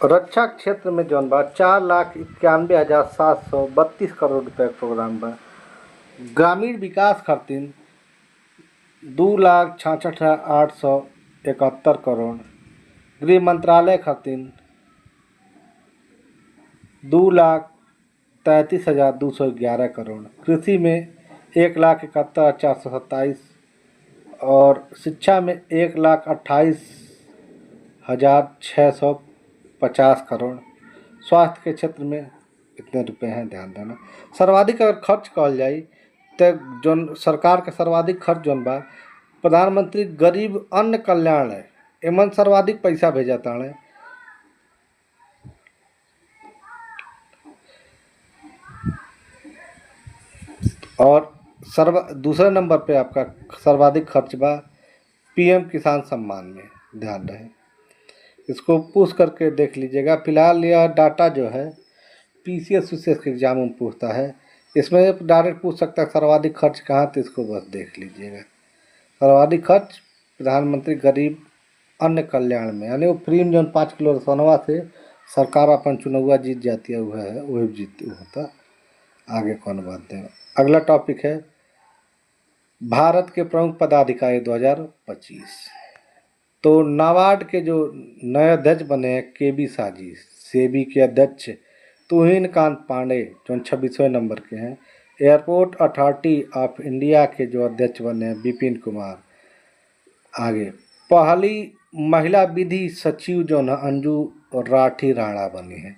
रक्षा क्षेत्र में जौन बा 4,91,732 करोड़ रुपये का प्रोग्राम बा। ग्रामीण विकास खातिर 2,66,871 करोड़, गृह मंत्रालय खातिर 2,33,211 करोड़, कृषि में 1,71,427 और शिक्षा में 1,28,650 करोड़, स्वास्थ्य के क्षेत्र में इतने रुपए हैं, ध्यान देना। सर्वाधिक अगर खर्च कहल जाए तो जौन सरकार का सर्वाधिक खर्च जौन बा प्रधानमंत्री गरीब अन्न कल्याण है, एमन सर्वाधिक पैसा भेजा ताड़े। और दूसरे नंबर पे आपका सर्वाधिक खर्च बा पीएम किसान सम्मान में, ध्यान रहे, इसको पुश करके देख लीजिएगा। फिलहाल यह डाटा जो है पीसीएस के एग्जाम में पूछता है, इसमें डायरेक्ट पूछ सकता है सर्वाधिक खर्च कहाँ, तो इसको बस देख लीजिएगा। सर्वाधिक खर्च प्रधानमंत्री गरीब अन्न कल्याण में, यानी वो फ्री में जो 5 किलो सोनवा से सरकार अपन चुनाव जीत जाती है, वही जीत होता। आगे कौन बात है। अगला टॉपिक है भारत के प्रमुख पदाधिकारी 2025। तो नाबार्ड के जो नए अध्यक्ष बने हैं केबी साजी, सेबी के अध्यक्ष तुहिन कांत पांडे जो 26वें नंबर के हैं। एयरपोर्ट अथॉरिटी ऑफ इंडिया के जो अध्यक्ष बने हैं विपिन कुमार। आगे पहली महिला विधि सचिव जो है अंजू राठी राणा बनी है।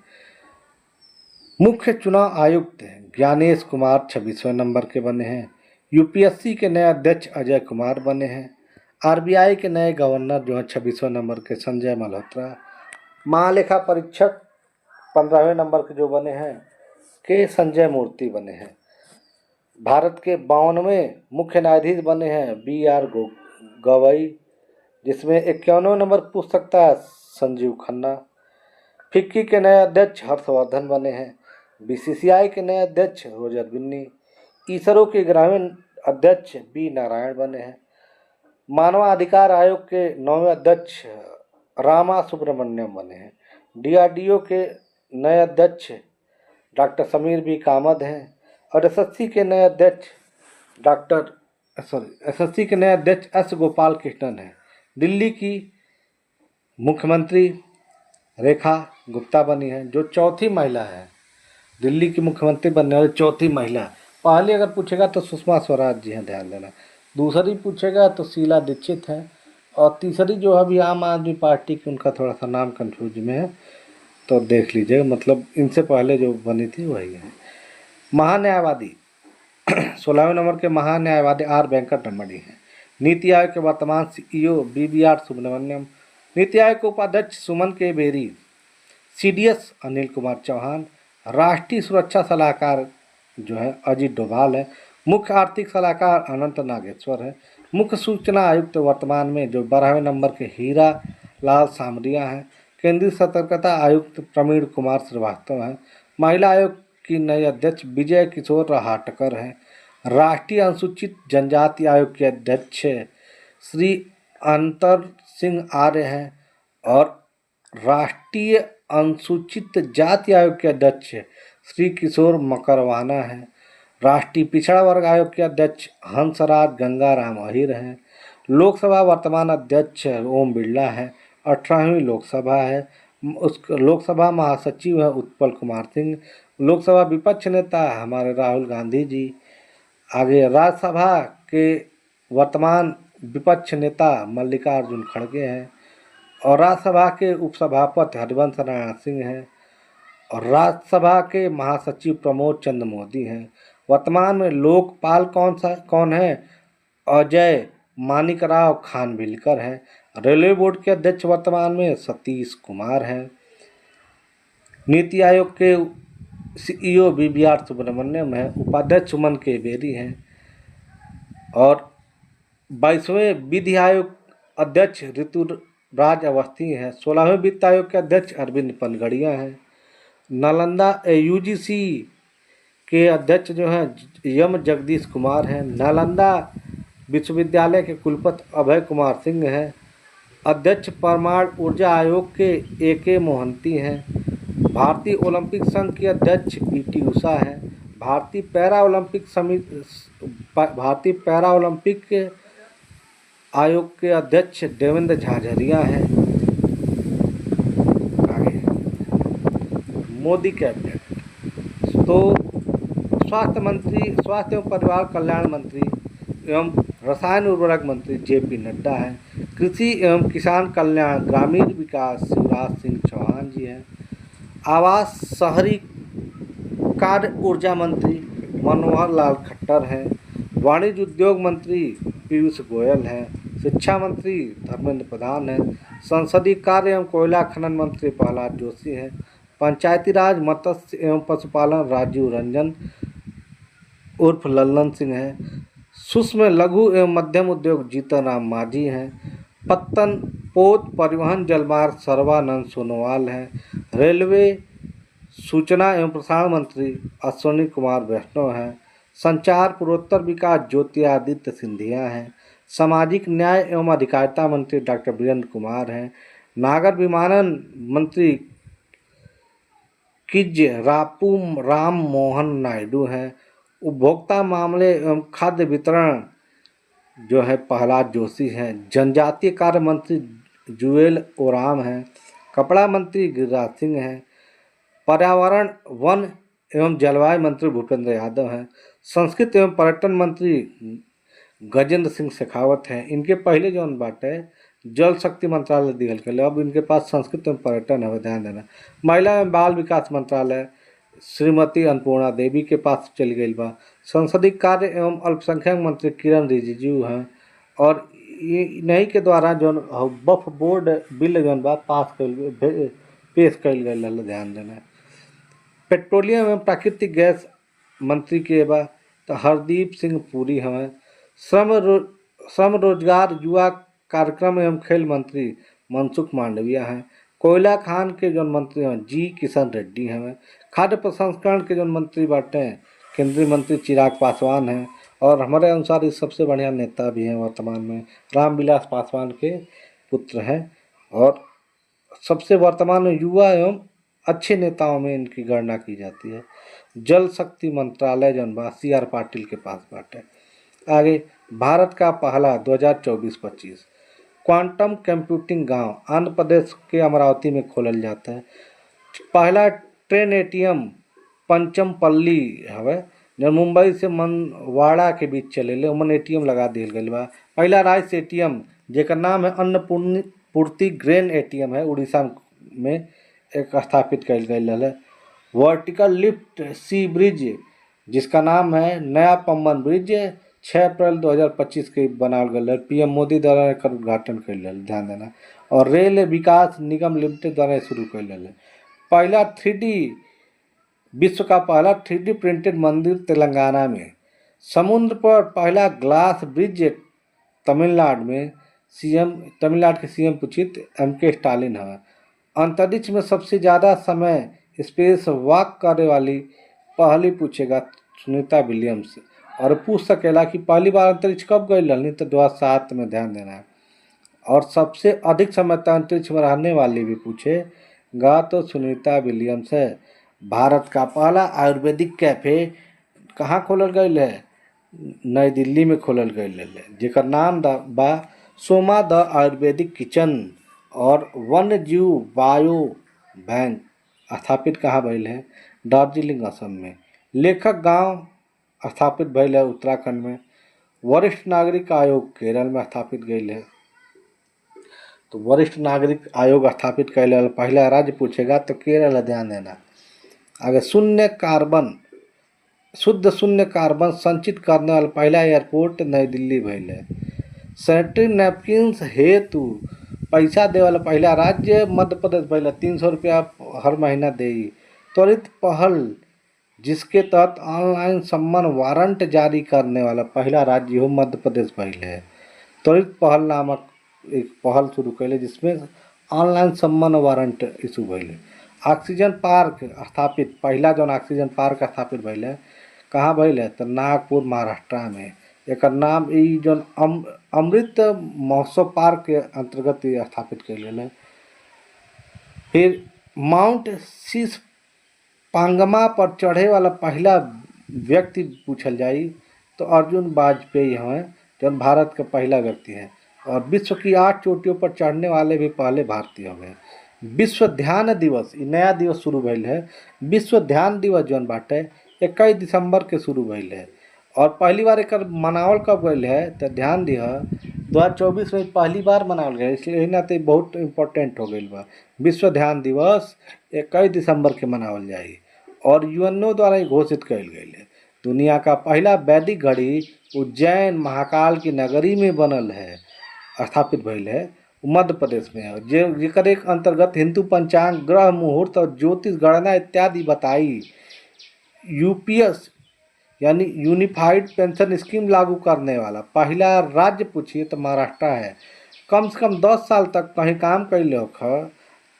मुख्य चुनाव आयुक्त ज्ञानेश कुमार 26वें नंबर के बने हैं। यूपीएससी के नए अध्यक्ष अजय कुमार बने हैं। आरबीआई के नए गवर्नर जो हैं 26वें नंबर के संजय मल्होत्रा। महालेखा परीक्षक 15वें नंबर के जो बने हैं के संजय मूर्ति बने हैं। भारत के 52वें मुख्य न्यायाधीश बने हैं BR गवई, जिसमें 51वें नंबर पूछ सकता है संजीव खन्ना। फिक्की के नए अध्यक्ष हर्षवर्धन बने हैं। BCCI के नए अध्यक्ष रोजर बिन्नी। इसरो के ग्रामीण अध्यक्ष B नारायण बने हैं। मानवाधिकार आयोग के 9वें अध्यक्ष रामा सुब्रमण्यम बने हैं। DRDO के नए अध्यक्ष डॉक्टर समीर B कामत हैं और SSC के नए अध्यक्ष S गोपाल कृष्णन हैं। दिल्ली की मुख्यमंत्री रेखा गुप्ता बनी है, जो चौथी महिला है। दिल्ली की मुख्यमंत्री बनने वाली चौथी महिला। पहली अगर पूछेगा तो सुषमा स्वराज जी हैं, ध्यान देना। दूसरी पूछेगा तो शीला दीक्षित है और तीसरी जो अभी आम आदमी पार्टी की, उनका थोड़ा सा नाम कंफ्यूज में है, तो देख लीजिएगा। मतलब इनसे पहले जो बनी थी वही है। महान्यायवादी 16वें नंबर के महान्यायवादी R वेंकट रमणी हैं। नीति आयोग के वर्तमान CEO BVR सुब्रमण्यम। नीति आयोग के उपाध्यक्ष सुमन के बेरी। CDS अनिल कुमार चौहान। राष्ट्रीय सुरक्षा सलाहकार जो है अजीत डोभाल है। मुख्य आर्थिक सलाहकार अनंत नागेश्वर है। मुख्य सूचना आयुक्त वर्तमान में जो 12वें नंबर के हीरा लाल सामरिया हैं। केंद्रीय सतर्कता आयुक्त प्रवीण कुमार श्रीवास्तव हैं। महिला आयोग की नई अध्यक्ष विजय किशोर रहाटकर हैं। राष्ट्रीय अनुसूचित जनजाति आयोग के अध्यक्ष श्री अंतर सिंह आर्य हैं और राष्ट्रीय अनुसूचित जाति आयोग के अध्यक्ष श्री किशोर मकरवाना हैं। राष्ट्रीय पिछड़ा वर्ग आयोग के अध्यक्ष हंसराज गंगाराम अहिर हैं। लोकसभा वर्तमान अध्यक्ष ओम बिरला है। 18वीं लोकसभा है। उस लोकसभा महासचिव है उत्पल कुमार सिंह। लोकसभा विपक्ष नेता हमारे राहुल गांधी जी। आगे राज्यसभा के वर्तमान विपक्ष नेता मल्लिकार्जुन खड़गे हैं और राज्यसभा के उपसभापति हरिवंश नारायण सिंह हैं और राज्यसभा के महासचिव प्रमोद चंद्र मोदी हैं। वर्तमान में लोकपाल कौन है? अजय मानिकराव खानविलकर हैं। रेलवे बोर्ड के अध्यक्ष वर्तमान में सतीश कुमार हैं। नीति आयोग के CEO BVR सुब्रमण्यम है। उपाध्यक्ष सुमन के बेरी हैं और 22वें विधि आयोग अध्यक्ष ऋतुराज अवस्थी हैं। 16वें वित्त आयोग के अध्यक्ष अरविंद पनगड़िया हैं। नालंदा UGC के अध्यक्ष जो हैं यम जगदीश कुमार हैं। नालंदा विश्वविद्यालय के कुलपति अभय कुमार सिंह हैं। अध्यक्ष परमाणु ऊर्जा आयोग के AK मोहंती हैं। भारतीय ओलंपिक संघ के अध्यक्ष PT उषा हैं। भारतीय पैरा ओलंपिक आयोग के अध्यक्ष देवेंद्र झाझरिया हैं। आगे मोदी कैबिनेट तो स्वास्थ्य एवं परिवार कल्याण मंत्री एवं रसायन उर्वरक मंत्री JP नड्डा हैं। कृषि एवं किसान कल्याण ग्रामीण विकास शिवराज सिंह चौहान जी हैं। आवास शहरी कार्य ऊर्जा मंत्री मनोहर लाल खट्टर हैं। वाणिज्य उद्योग मंत्री पीयूष गोयल हैं। शिक्षा मंत्री धर्मेंद्र प्रधान हैं। संसदीय कार्य एवं कोयला खनन मंत्री प्रहलाद जोशी हैं। पंचायती राज मत्स्य एवं पशुपालन राजीव रंजन उर्फ लल्लन सिंह हैं। सूक्ष्म लघु एवं मध्यम उद्योग जीतन राम मांझी हैं। पत्तन पोत परिवहन जलमार्ग सर्बानंद सोनोवाल हैं। रेलवे सूचना एवं प्रसारण मंत्री अश्विनी कुमार वैष्णव हैं। संचार पूर्वोत्तर विकास ज्योतिरादित्य सिंधिया हैं। सामाजिक न्याय एवं अधिकारिता मंत्री डॉक्टर वीरेंद्र कुमार हैं। नागर विमानन मंत्री किज राम मोहन नायडू हैं। उपभोक्ता मामले एवं खाद्य वितरण जो है प्रहलाद जोशी हैं। जनजातीय कार्य मंत्री जुएल ओराम हैं। कपड़ा मंत्री गिरिराज सिंह हैं। पर्यावरण वन एवं जलवायु मंत्री भूपेंद्र यादव हैं। संस्कृति एवं पर्यटन मंत्री गजेंद्र सिंह शेखावत हैं। इनके पहले जौन बाटे जल शक्ति मंत्रालय दिहल गया, अब इनके पास संस्कृति एवं पर्यटन है, ध्यान देना। महिला एवं बाल विकास मंत्रालय श्रीमती अन्नपूर्णा देवी के पास चली गई बा। संसदीय कार्य एवं अल्पसंख्यक मंत्री किरण रिजिजू हैं और इन्हीं के द्वारा जो वक्फ बोर्ड बिल जौन बा पेश कल गई, ध्यान देना। पेट्रोलियम एवं प्राकृतिक गैस मंत्री के बा तो हरदीप सिंह पुरी हमें। श्रम रोजगार युवा कार्यक्रम एवं खेल मंत्री मनसुख मांडविया हैं। कोयला खान के जो मंत्री हैं जी किशन रेड्डी हैं। खाद्य प्रसंस्करण के जो मंत्री बाटे हैं केंद्रीय मंत्री चिराग पासवान हैं। और हमारे अनुसार इस सबसे बढ़िया नेता भी हैं वर्तमान में रामविलास पासवान के पुत्र हैं। और सबसे वर्तमान में युवा एवं अच्छे नेताओं में इनकी गणना की जाती है। जल शक्ति मंत्रालय जनबा CR पाटिल के पास बाटे। आगे भारत का पहला 2024-25 क्वांटम कंप्यूटिंग गांव आंध्र प्रदेश के अमरावती में खोलल जाता है। पहला ट्रेन ATM पंचमपल्ली हवे जो मुंबई से मनवाड़ा के बीच चलेले उमन ATM लगा दिल गई बा। पहला राइस ATM जेकर नाम है अन्नपूर्ति ग्रेन ATM है उड़ीसा में एक स्थापित कल गई है। वर्टिकल लिफ्ट सी ब्रिज जिसका नाम है नया पम्बन ब्रिज 6 अप्रैल 2025 के बनाल गल PM मोदी द्वारा एक उद्घाटन कल ध्यान देना। और रेल विकास निगम लिमिटेड द्वारा शुरू कल। पहला 3D विश्व का पहला 3D प्रिंटेड मंदिर तेलंगाना में। समुद्र पर पहला ग्लास ब्रिज तमिलनाडु में तमिलनाडु के CM पुचित MK स्टालिन है। अंतरिक्ष में सबसे ज़्यादा समय स्पेस वॉक करने वाली पहली पूछेगा सुनीता विलियम्स। और पूछ सकेला कि पहली बार अंतरिक्ष कब गई रहनी तो 2007 में ध्यान देना है। और सबसे अधिक समय तक अंतरिक्ष में रहने वाली भी पूछेगा तो सुनीता विलियम्स है। भारत का पहला आयुर्वेदिक कैफे कहाँ खोलल गई है नई दिल्ली में खोलल गई है जेकर नाम बा सोमा द आयुर्वेदिक किचन। और वन्य जीव बायो बैंक स्थापित कहाँ भइल है दार्जिलिंग असम में। लेखक गांव स्थापित भइल है उत्तराखंड में। वरिष्ठ नागरिक आयोग केरल में स्थापित गई है। तो वरिष्ठ नागरिक आयोग स्थापित कैल पहला राज्य पूछेगा तो केरल है ध्यान देना। आगे शुद्ध शून्य कार्बन संचित करने वाला पहला एयरपोर्ट नई दिल्ली भइल है। सैनिटरी नैपकिन्स हेतु पैसा दे वाला पहला राज्य मध्य प्रदेश भइल 300 रुपया हर महीना दे। त्वरित पहल जिसके तहत ऑनलाइन सम्मन वारंट जारी करने वाला पहला राज्य हो मध्य प्रदेश भइल है। त्वरित पहल नामक एक पहल शुरू कैले जिसमें ऑनलाइन सम्मन वारंट इशू भइल। ऑक्सीजन पार्क स्थापित पहला जौन ऑक्सीजन पार्क स्थापित भइल है कहाँ भइल है तो नागपुर महाराष्ट्र में। एक नाम जो अमृत महोत्सव पार्क के अंतर्गत स्थापित कल गया। फिर माउंट शीश पांगमा पर चढ़े वाला पहला व्यक्ति पूछल जाई तो अर्जुन वाजपेयी हैं जो भारत का पहला व्यक्ति है। और विश्व की 8 चोटियों पर चढ़ने वाले भी पहले भारतीय हो गए। विश्व ध्यान दिवस नया दिवस शुरू भइल है। विश्व ध्यान दिवस जौन बाटे 21 दिसंबर के शुरू भइल है। और पहली बार एक मनावल कब गई है तो ध्यान दिह 2024 में पहली बार मनावल गया इसलिए नाते बहुत इम्पोर्टेंट हो गई बा। विश्व ध्यान दिवस 21 दिसंबर के मनावल जाई। और UNO द्वारा घोषित कल गई है। दुनिया का पहला वैदिक घड़ी उज्जैन महाकाल की नगरी में बनल है स्थापित भइल है मध्य प्रदेश में। जेकर एक अंतर्गत हिंदू पंचांग ग्रह मुहूर्त और ज्योतिष गणना इत्यादि बताई। UPS यानी यूनिफाइड पेंशन स्कीम लागू करने वाला पहला राज्य पूछिए तो महाराष्ट्र है। कम से कम 10 साल तक कहीं काम कैले हो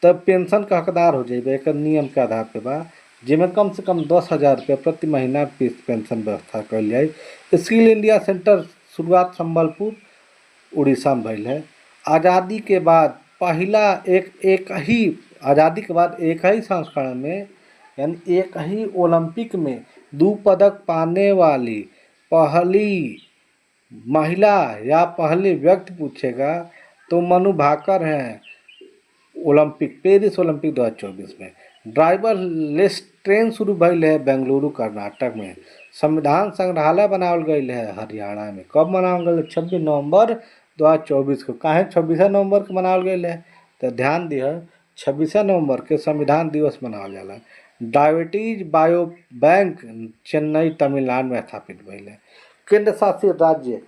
तब पेंशन का हकदार हो जाए एक नियम के आधार पे बा जिसमें कम से कम 10,000 रुपये प्रति महीना पेंशन व्यवस्था कल जाए। स्किल इंडिया सेंटर शुरुआत संबलपुर उड़ीसा में भइल है। आज़ादी के बाद पहला आज़ादी के बाद एक ही संस्करण में यानी एक ही ओलंपिक में 2 पदक पाने वाली पहली महिला या पहले व्यक्ति पूछेगा तो मनु भाकर हैं पेरिस ओलंपिक 2024 में। ड्राइवर लेस ट्रेन शुरू भइल है बेंगलुरु कर्नाटक में। संविधान संग्रहालय बनावल गई है हरियाणा में। कब मनावल गई 26 नवंबर 2024 को। काहे 26 नवंबर के मनावल गई है तो ध्यान दिह 26 नवंबर के संविधान दिवस मनावल जाला। Diabetes bio bank Chennai Tamil Nadu में स्थापित भइल है। केंद्र शासित राज्य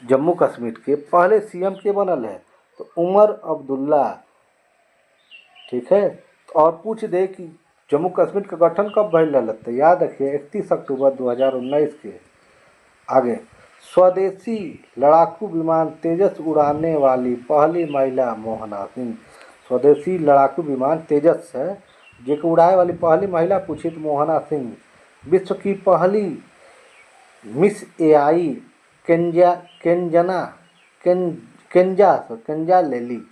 जम्मू कश्मीर के पहले CM के बनल है तो उमर अब्दुल्ला ठीक है। और पूछ दे कि जम्मू कश्मीर का गठन कब भइल रहल तो याद रखिए 31 अक्टूबर 2019 के। आगे, स्वदेशी लड़ाकू विमान तेजस उड़ाने वाली पहली महिला मोहना सिंह। स्वदेशी लड़ाकू विमान तेजस है जेको उड़ाए वाली पहली महिला पूछी तो मोहना सिंह। विश्व की पहली मिस एआई केंजा केंजना कें केंजा लेली।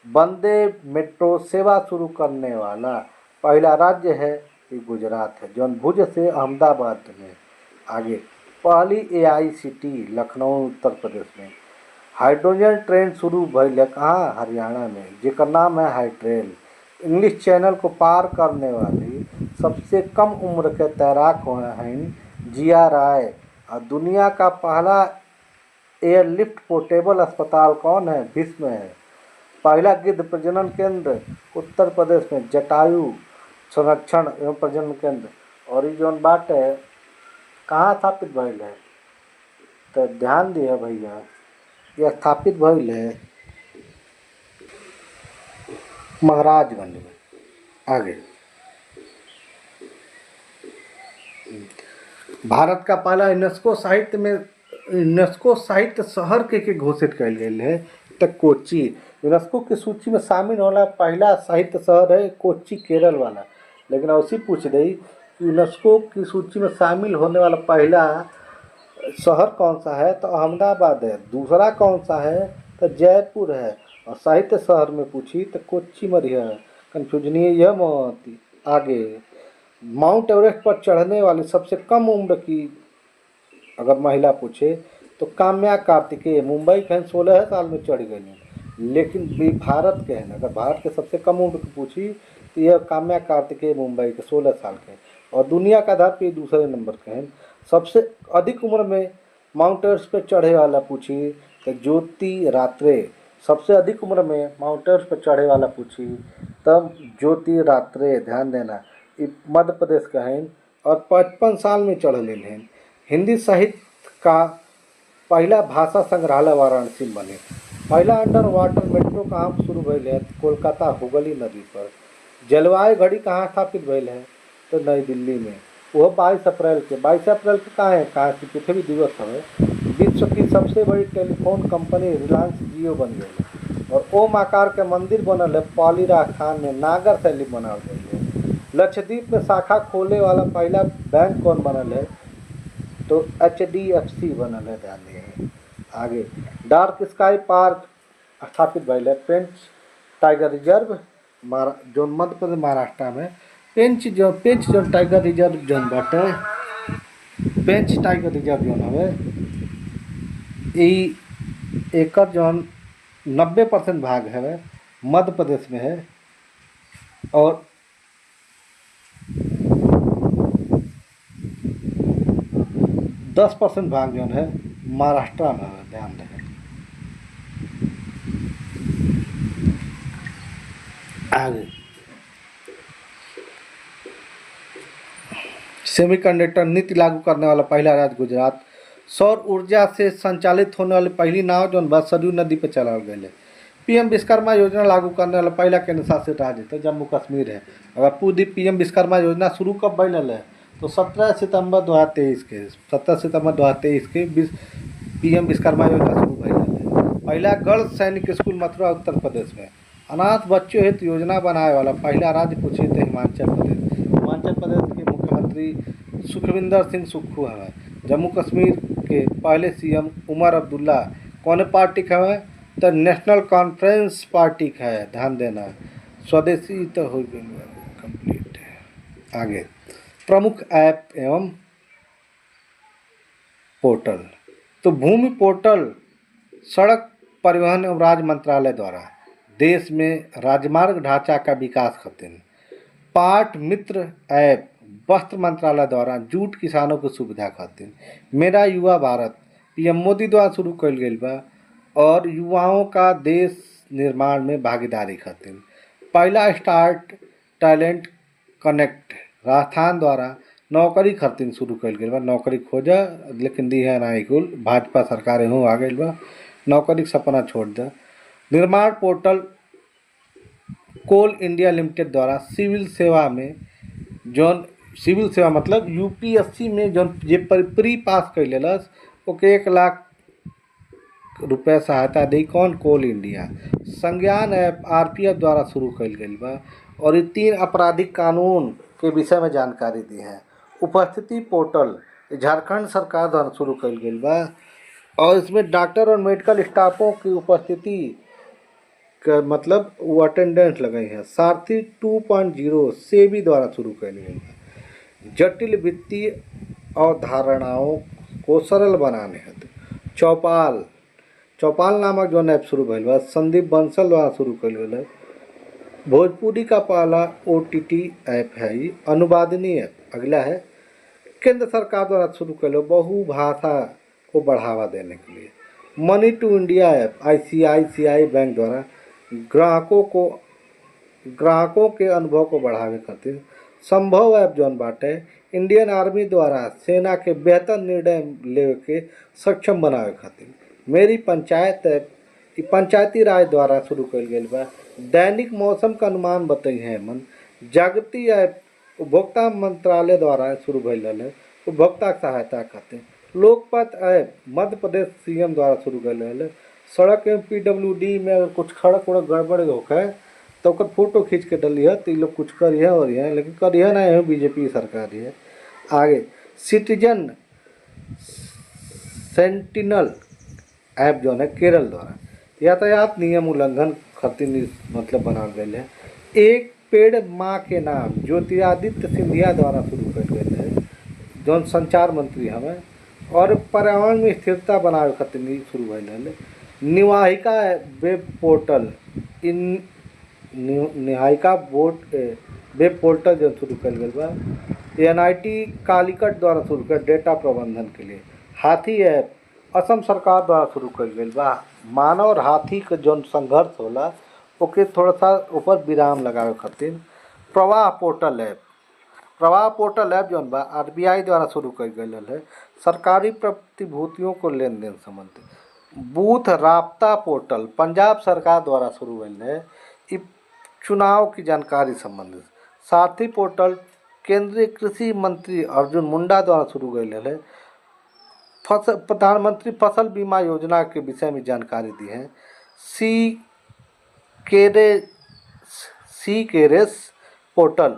वंदे मेट्रो सेवा शुरू करने वाला पहला राज्य है ये गुजरात है जौन भुज से अहमदाबाद में। आगे, पहली एआईसीटी लखनऊ उत्तर प्रदेश में। हाइड्रोजन ट्रेन शुरू भइल है कहाँ, हरियाणा में, जेकर नाम है हाइट्रेल। इंग्लिश चैनल को पार करने वाली सबसे कम उम्र के तैराक हुए हैं जिया राय। और दुनिया का पहला एयरलिफ्ट पोर्टेबल अस्पताल कौन है, भीष्म है। पहला गिद्ध प्रजनन केंद्र उत्तर प्रदेश में जटायु संरक्षण एवं प्रजनन केंद्र। और ये जौन बात है कहाँ स्थापित भइल है तो ध्यान दिए भैया, यह स्थापित भइल है महाराजगंज में। आगे, भारत का पहला यूनेस्को साहित्य शहर के घोषित कल गई है तो कोच्चि। यूनेस्को की सूची में शामिल होने पहला साहित्य शहर है कोच्चि केरल वाला। लेकिन उसी पूछ रही यूनेस्को की सूची में शामिल होने वाला पहला शहर कौन सा है तो अहमदाबाद है। दूसरा कौन सा है तो जयपुर है। और साहित्य शहर में पूछी तो कोच्चि मरिया, कन्फ्यूजन यह मोती। आगे, माउंट एवरेस्ट पर चढ़ने वाली सबसे कम उम्र की अगर महिला पूछे तो काम्या कार्तिकेय। मुंबई के 16 साल में चढ़ गई। लेकिन भारत के हैं, अगर भारत के सबसे कम उम्र की पूछी तो यह काम्या कार्तिकेय मुंबई के 16 साल के। और दुनिया का आधार पे दूसरे नंबर के हैं। सबसे अधिक उम्र में माउंट एवरेस्ट पर चढ़े वाला पूछी तो ज्योति रात्रे। सबसे अधिक उम्र में माउंट एवरेस्ट पर चढ़े वाला पूछी तब ज्योति रात्रे, ध्यान देना, मध्य प्रदेश का है और 55 साल में चढ़ ले हैं। हिंदी साहित्य का पहला भाषा संग्रहालय वाराणसी में बने। पहला अंडर वाटर मेट्रो कहाँ शुरू भइल है कोलकाता हुगली नदी पर। जलवायु घड़ी कहाँ स्थापित भइल है तो नई दिल्ली में, वह 22 अप्रैल के। 22 अप्रैल के कहाँ की पृथ्वी दिवस है। विश्व की सबसे बड़ी टेलीफोन कंपनी रिलायंस जियो बन गई है। और ओम आकार के मंदिर बनल है पॉलीरा खान में, नागर शैली बनाल गई है। लक्षद्वीप में शाखा खोले वाला पहला बैंक कौन बनल है तो HDFC बनल है, ध्यान दिए। आगे, डार्क स्काई पार्क स्थापित भइल है पेंच टाइगर रिजर्व जो मध्य प्रदेश महाराष्ट्र में। पेंच जो टाइगर रिजर्व जोन बाटे, पेंच टाइगर रिजर्व जोन हवे एकर जौन 90% भाग है मध्य प्रदेश में है और 10% भाग जो है महाराष्ट्र में है, ध्यान रखें। आगे, सेमीकंडक्टर नीति लागू करने वाला पहला राज्य गुजरात। सौर ऊर्जा से संचालित होने वाली पहली नाव जो बस सरयू नदी पर चलाओ गई है। PM विश्वकर्मा योजना लागू करने वाला पहला केंद्र शासित राज्य तो जम्मू कश्मीर है। अगर पूरी PM विश्वकर्मा योजना शुरू कब बनल है तो 17 सितंबर 2023 के PM विश्वकर्मा योजना शुरू भइल है। पहला गर्ल्स सैनिक स्कूल मथुरा उत्तर प्रदेश में। अनाथ बच्चों हेतु योजना बनाए वाला पहला राज्य पूछे तो हिमाचल प्रदेश। हिमाचल प्रदेश के मुख्यमंत्री सुखविंदर सिंह सुक्खू है। जम्मू कश्मीर के पहले CM उमर अब्दुल्ला कौन पार्टी का है तो नेशनल कॉन्फ्रेंस पार्टी का है, ध्यान देना। स्वदेशी तो हो कंप्लीट है। आगे, प्रमुख ऐप एवं पोर्टल तो भूमि पोर्टल सड़क परिवहन एवं राज्य मंत्रालय द्वारा देश में राजमार्ग ढांचा का विकास खातिर। पाट मित्र ऐप वस्त्र मंत्रालय द्वारा जूट किसानों की सुविधा खातिर। मेरा युवा भारत PM मोदी द्वारा शुरू कल गई बा और युवाओं का देश निर्माण में भागीदारी खातिर। पहला स्टार्ट टैलेंट कनेक्ट राजस्थान द्वारा नौकरी खातिर शुरू कल गई बा। नौकरी खोजा लेकिन दी है ना कुल भाजपा सरकार आ गई बा, नौकरी के सपना छोड़ दा। निर्माण पोर्टल कोल इंडिया लिमिटेड द्वारा सिविल सेवा में जौन सिविल सेवा मतलब यूपीएससी में जौन जे प्री पास कर लेलस ओके 1 लाख रुपया सहायता दी कौन कोल इंडिया। संज्ञान ऐप आरपीएफ द्वारा शुरू कल गई बा और ये 3 आपराधिक कानून के विषय में जानकारी दी है। उपस्थिति पोर्टल झारखंड सरकार द्वारा शुरू कल गई बा और इसमें डॉक्टर और मेडिकल स्टाफों की उपस्थिति का मतलब वो अटेंडेंस लगाई है। सारथी 2.0 सेबी द्वारा शुरू कल गई है। जटिल वित्तीय अवधारणाओं को सरल बनाने हेतु चौपाल नामक जो ऐप शुरू भइल बा संदीप बंसल द्वारा शुरू कल गई है। भोजपुरी का पहला ओटीटी ऐप है ये अनुवादनी ऐप। अगला है केंद्र सरकार द्वारा शुरू कल बहुभाषा को बढ़ावा देने के लिए money to India app ICICI bank द्वारा ग्राहकों के अनुभव को बढ़ावे खातिर संभव ऐप जौन बाटे इंडियन आर्मी द्वारा सेना के बेहतर निर्णय लेवे के सक्षम बनावे खातिर मेरी पंचायत ऐप पंचायती राज द्वारा शुरू कल गई बा। दैनिक मौसम का अनुमान बताई है मन जागृति ऐप उपभोक्ता मंत्रालय द्वारा शुरू भइल है उपभोक्ता सहायता खातिर। लोकपथ ऐप मध्य प्रदेश सीएम द्वारा शुरू कल है। सड़क एवं पीडब्ल्यूडी में अगर कुछ सड़क उड़क गड़बड़ होकर तो ओकर फोटो खींच के डलिए तो ये लोग कुछ करिए और ये लेकिन करिए ना है बीजेपी सरकार है। आगे सिटीजन सेंटिनल ऐप जो है केरल द्वारा यातायात नियम उल्लंघन खातिर मतलब बनाल गई है। एक पेड़ माँ के नाम ज्योतिरादित्य सिंधिया द्वारा शुरू कर गए है जौन संचार मंत्री हमें और पर्यावरण में स्थिरता बनावे खातिर शुरू भइल है। निवाहिका वेब पोर्टल इन निहायिका वेब पोर्टल जो शुरू कल गई बा एनआईटी कालीकट द्वारा शुरू कर डेटा प्रबंधन के लिए। हाथी ऐप असम सरकार द्वारा शुरू कल गई बा। मानव और हाथी का जौन संघर्ष होला ओके थोड़ा सा ऊपर विराम लगावे खातिर। प्रवाह पोर्टल ऐप जौन बा आरबीआई द्वारा शुरू कल गई है सरकारी प्रतिभूतियों को लेन देन संबंधित। बूथ राब्ता पोर्टल पंजाब सरकार द्वारा शुरू हुई है चुनाव की जानकारी संबंधित। सारथी पोर्टल केंद्रीय कृषि मंत्री अर्जुन मुंडा द्वारा शुरू गई है। प्रधानमंत्री फसल बीमा योजना के विषय में जानकारी दी है। सी केरेस पोर्टल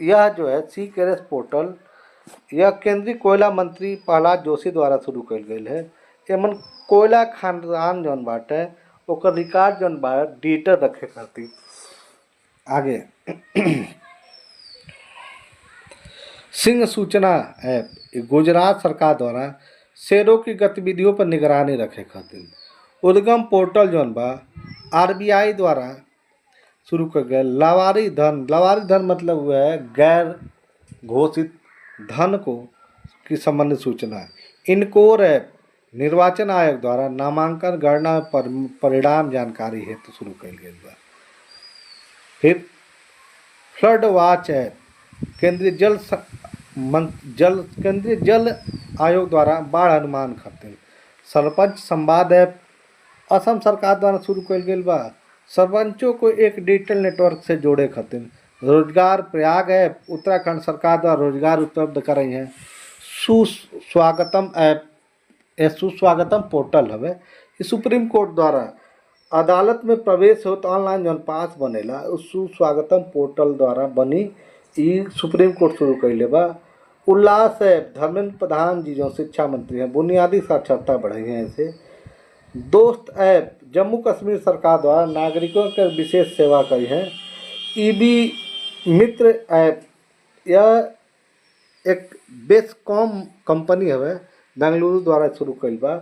यह जो है सी केरेस पोर्टल यह केंद्रीय कोयला मंत्री प्रहलाद जोशी द्वारा शुरू कल गई है। एमन कोयला खानदान जौन बाटे ओकर रिकॉर्ड जौन बा डिजिटल रखे खातिर। आगे सिंह सूचना ऐप गुजरात सरकार द्वारा शेरों की गतिविधियों पर निगरानी रखे खातिर। उद्गम पोर्टल जौन बा आरबीआई द्वारा शुरू कर गए। लावारी धन मतलब वह है गैर घोषित धन को की संबंधित सूचना। इनकोर ऐप निर्वाचन आयोग द्वारा नामांकन गणना परिणाम जानकारी हेतु शुरू कल गई बा। फिर फ्लड वॉच ऐप केंद्रीय जल आयोग द्वारा बाढ़ अनुमान खातिर। सरपंच संवाद ऐप असम सरकार द्वारा शुरू कल गई बा सरपंचों को एक डिजिटल नेटवर्क से जोड़े खातिर। रोजगार प्रयाग ऐप उत्तराखंड सरकार द्वारा रोजगार उपलब्ध कर रही है। सुस्वागतम ऐप सुस्वागतम पोर्टल हवे सुप्रीम कोर्ट द्वारा अदालत में प्रवेश हो तो ऑनलाइन जौन पास बनेला उस सुस्वागतम पोर्टल द्वारा बनी ई सुप्रीम कोर्ट शुरू कैले बा। उल्लास ऐप धर्मेंद्र प्रधान जी जो शिक्षा मंत्री हैं बुनियादी साक्षरता बढ़ाई है इसे। दोस्त ऐप जम्मू कश्मीर सरकार द्वारा नागरिकों के विशेष सेवा करी है। ईबी मित्र ऐप यह एक बेस्कॉम कंपनी हवे बेंगलुरु द्वारा शुरू कइल बा।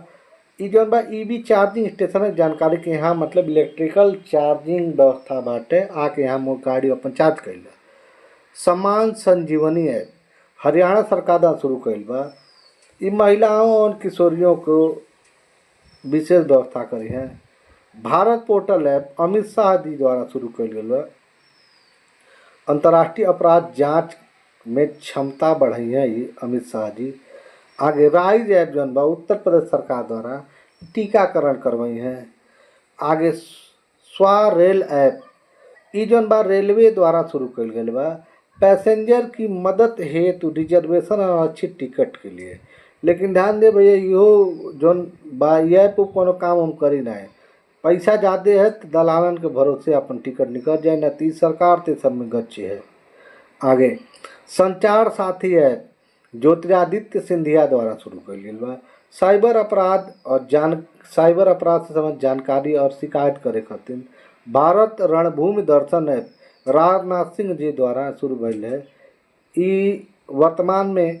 ई जौन बा ईबी चार्जिंग स्टेशन जानकारी के यहाँ मतलब इलेक्ट्रिकल चार्जिंग व्यवस्था बाटे आके यहाँ मोर गाड़ी अपन चार्ज कइल बा। सम्मान संजीवनी ऐप हरियाणा सरकार द्वारा शुरू कइल बा। ई महिलाओं और किशोरियों को विशेष व्यवस्था करी है। भारत पोर्टल ऐप अमित शाह जी द्वारा शुरू कइल गइल बा। अंतर्राष्ट्रीय अपराध जांच में क्षमता बढ़ाई है ये अमित शाह जी। आगे राइज ऐप जौन बा उत्तर प्रदेश सरकार द्वारा टीकाकरण करवाई है। आगे स्वा रेल ऐप ई जौन बा रेलवे द्वारा शुरू कइल गइल बा। पैसेंजर की मदद हेतु रिजर्वेशन और अच्छी टिकट के लिए। लेकिन ध्यान दे भैया, इहो जौन बा यह पे कोनो काम हम करी ना है, पैसा ज़्यादा है तो दलालन के भरोसे अपन टिकट निकल जाए ना, तीस सरकार ते सब में गच्चे है। आगे संचार साथी ऐप ज्योतिरादित्य सिंधिया द्वारा शुरू कइल गेल बा। साइबर अपराध से संबंधित जानकारी और शिकायत करे खातिर भारत रणभूमि दर्शन ऐप राजनाथ सिंह जी द्वारा शुरू भइल है। ई वर्तमान में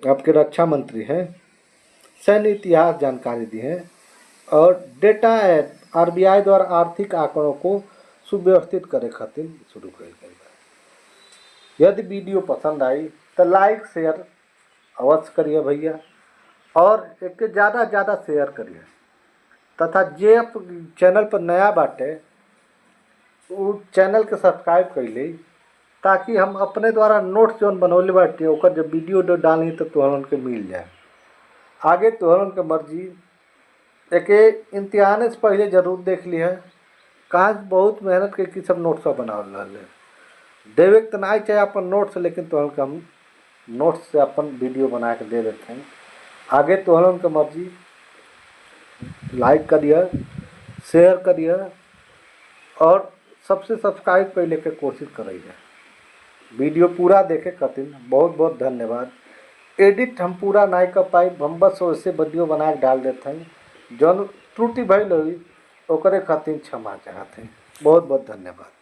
आपके रक्षा मंत्री हैं, सैन्य इतिहास जानकारी दी है। और डेटा ऐप आरबीआई द्वारा आर्थिक आंकड़ों को सुव्यवस्थित करे खातिर शुरू कइल गइल बा। यदि वीडियो पसंद आई तो लाइक शेयर अवश्य करिए भैया, और एक ज़्यादा से ज़्यादा शेयर करिए। तथा जे आप चैनल पर नया बाटे वो चैनल के सब्सक्राइब कर ली, ताकि हम अपने द्वारा नोट्स जौन बनौले बाटे ओकर जब वीडियो डाली तो तोहरन के मिल जाए। आगे तोहरन के मर्जी, एक इम्तिहान से पहले जरूर देख ली है, कहाँ बहुत मेहनत करके सब नोट्स बना रहे देवे तो नहीं चाहे अपन नोट्स, लेकिन तोहरन के हम नोट्स से अपन वीडियो बना के दे देते हैं। आगे तोहरन के मर्जी, लाइक करिए, शेयर करिए और सबसे सब्सक्राइब कर लेके कोशिश करिए। वीडियो पूरा देखे खातिर बहुत बहुत धन्यवाद। एडिट हम पूरा नहीं कर पाई, हम बस वैसे वीडियो बना के डाल देते हैं। जौन त्रुटि भइल होई ओकरे खातिर क्षमा चाहते हैं। बहुत बहुत धन्यवाद।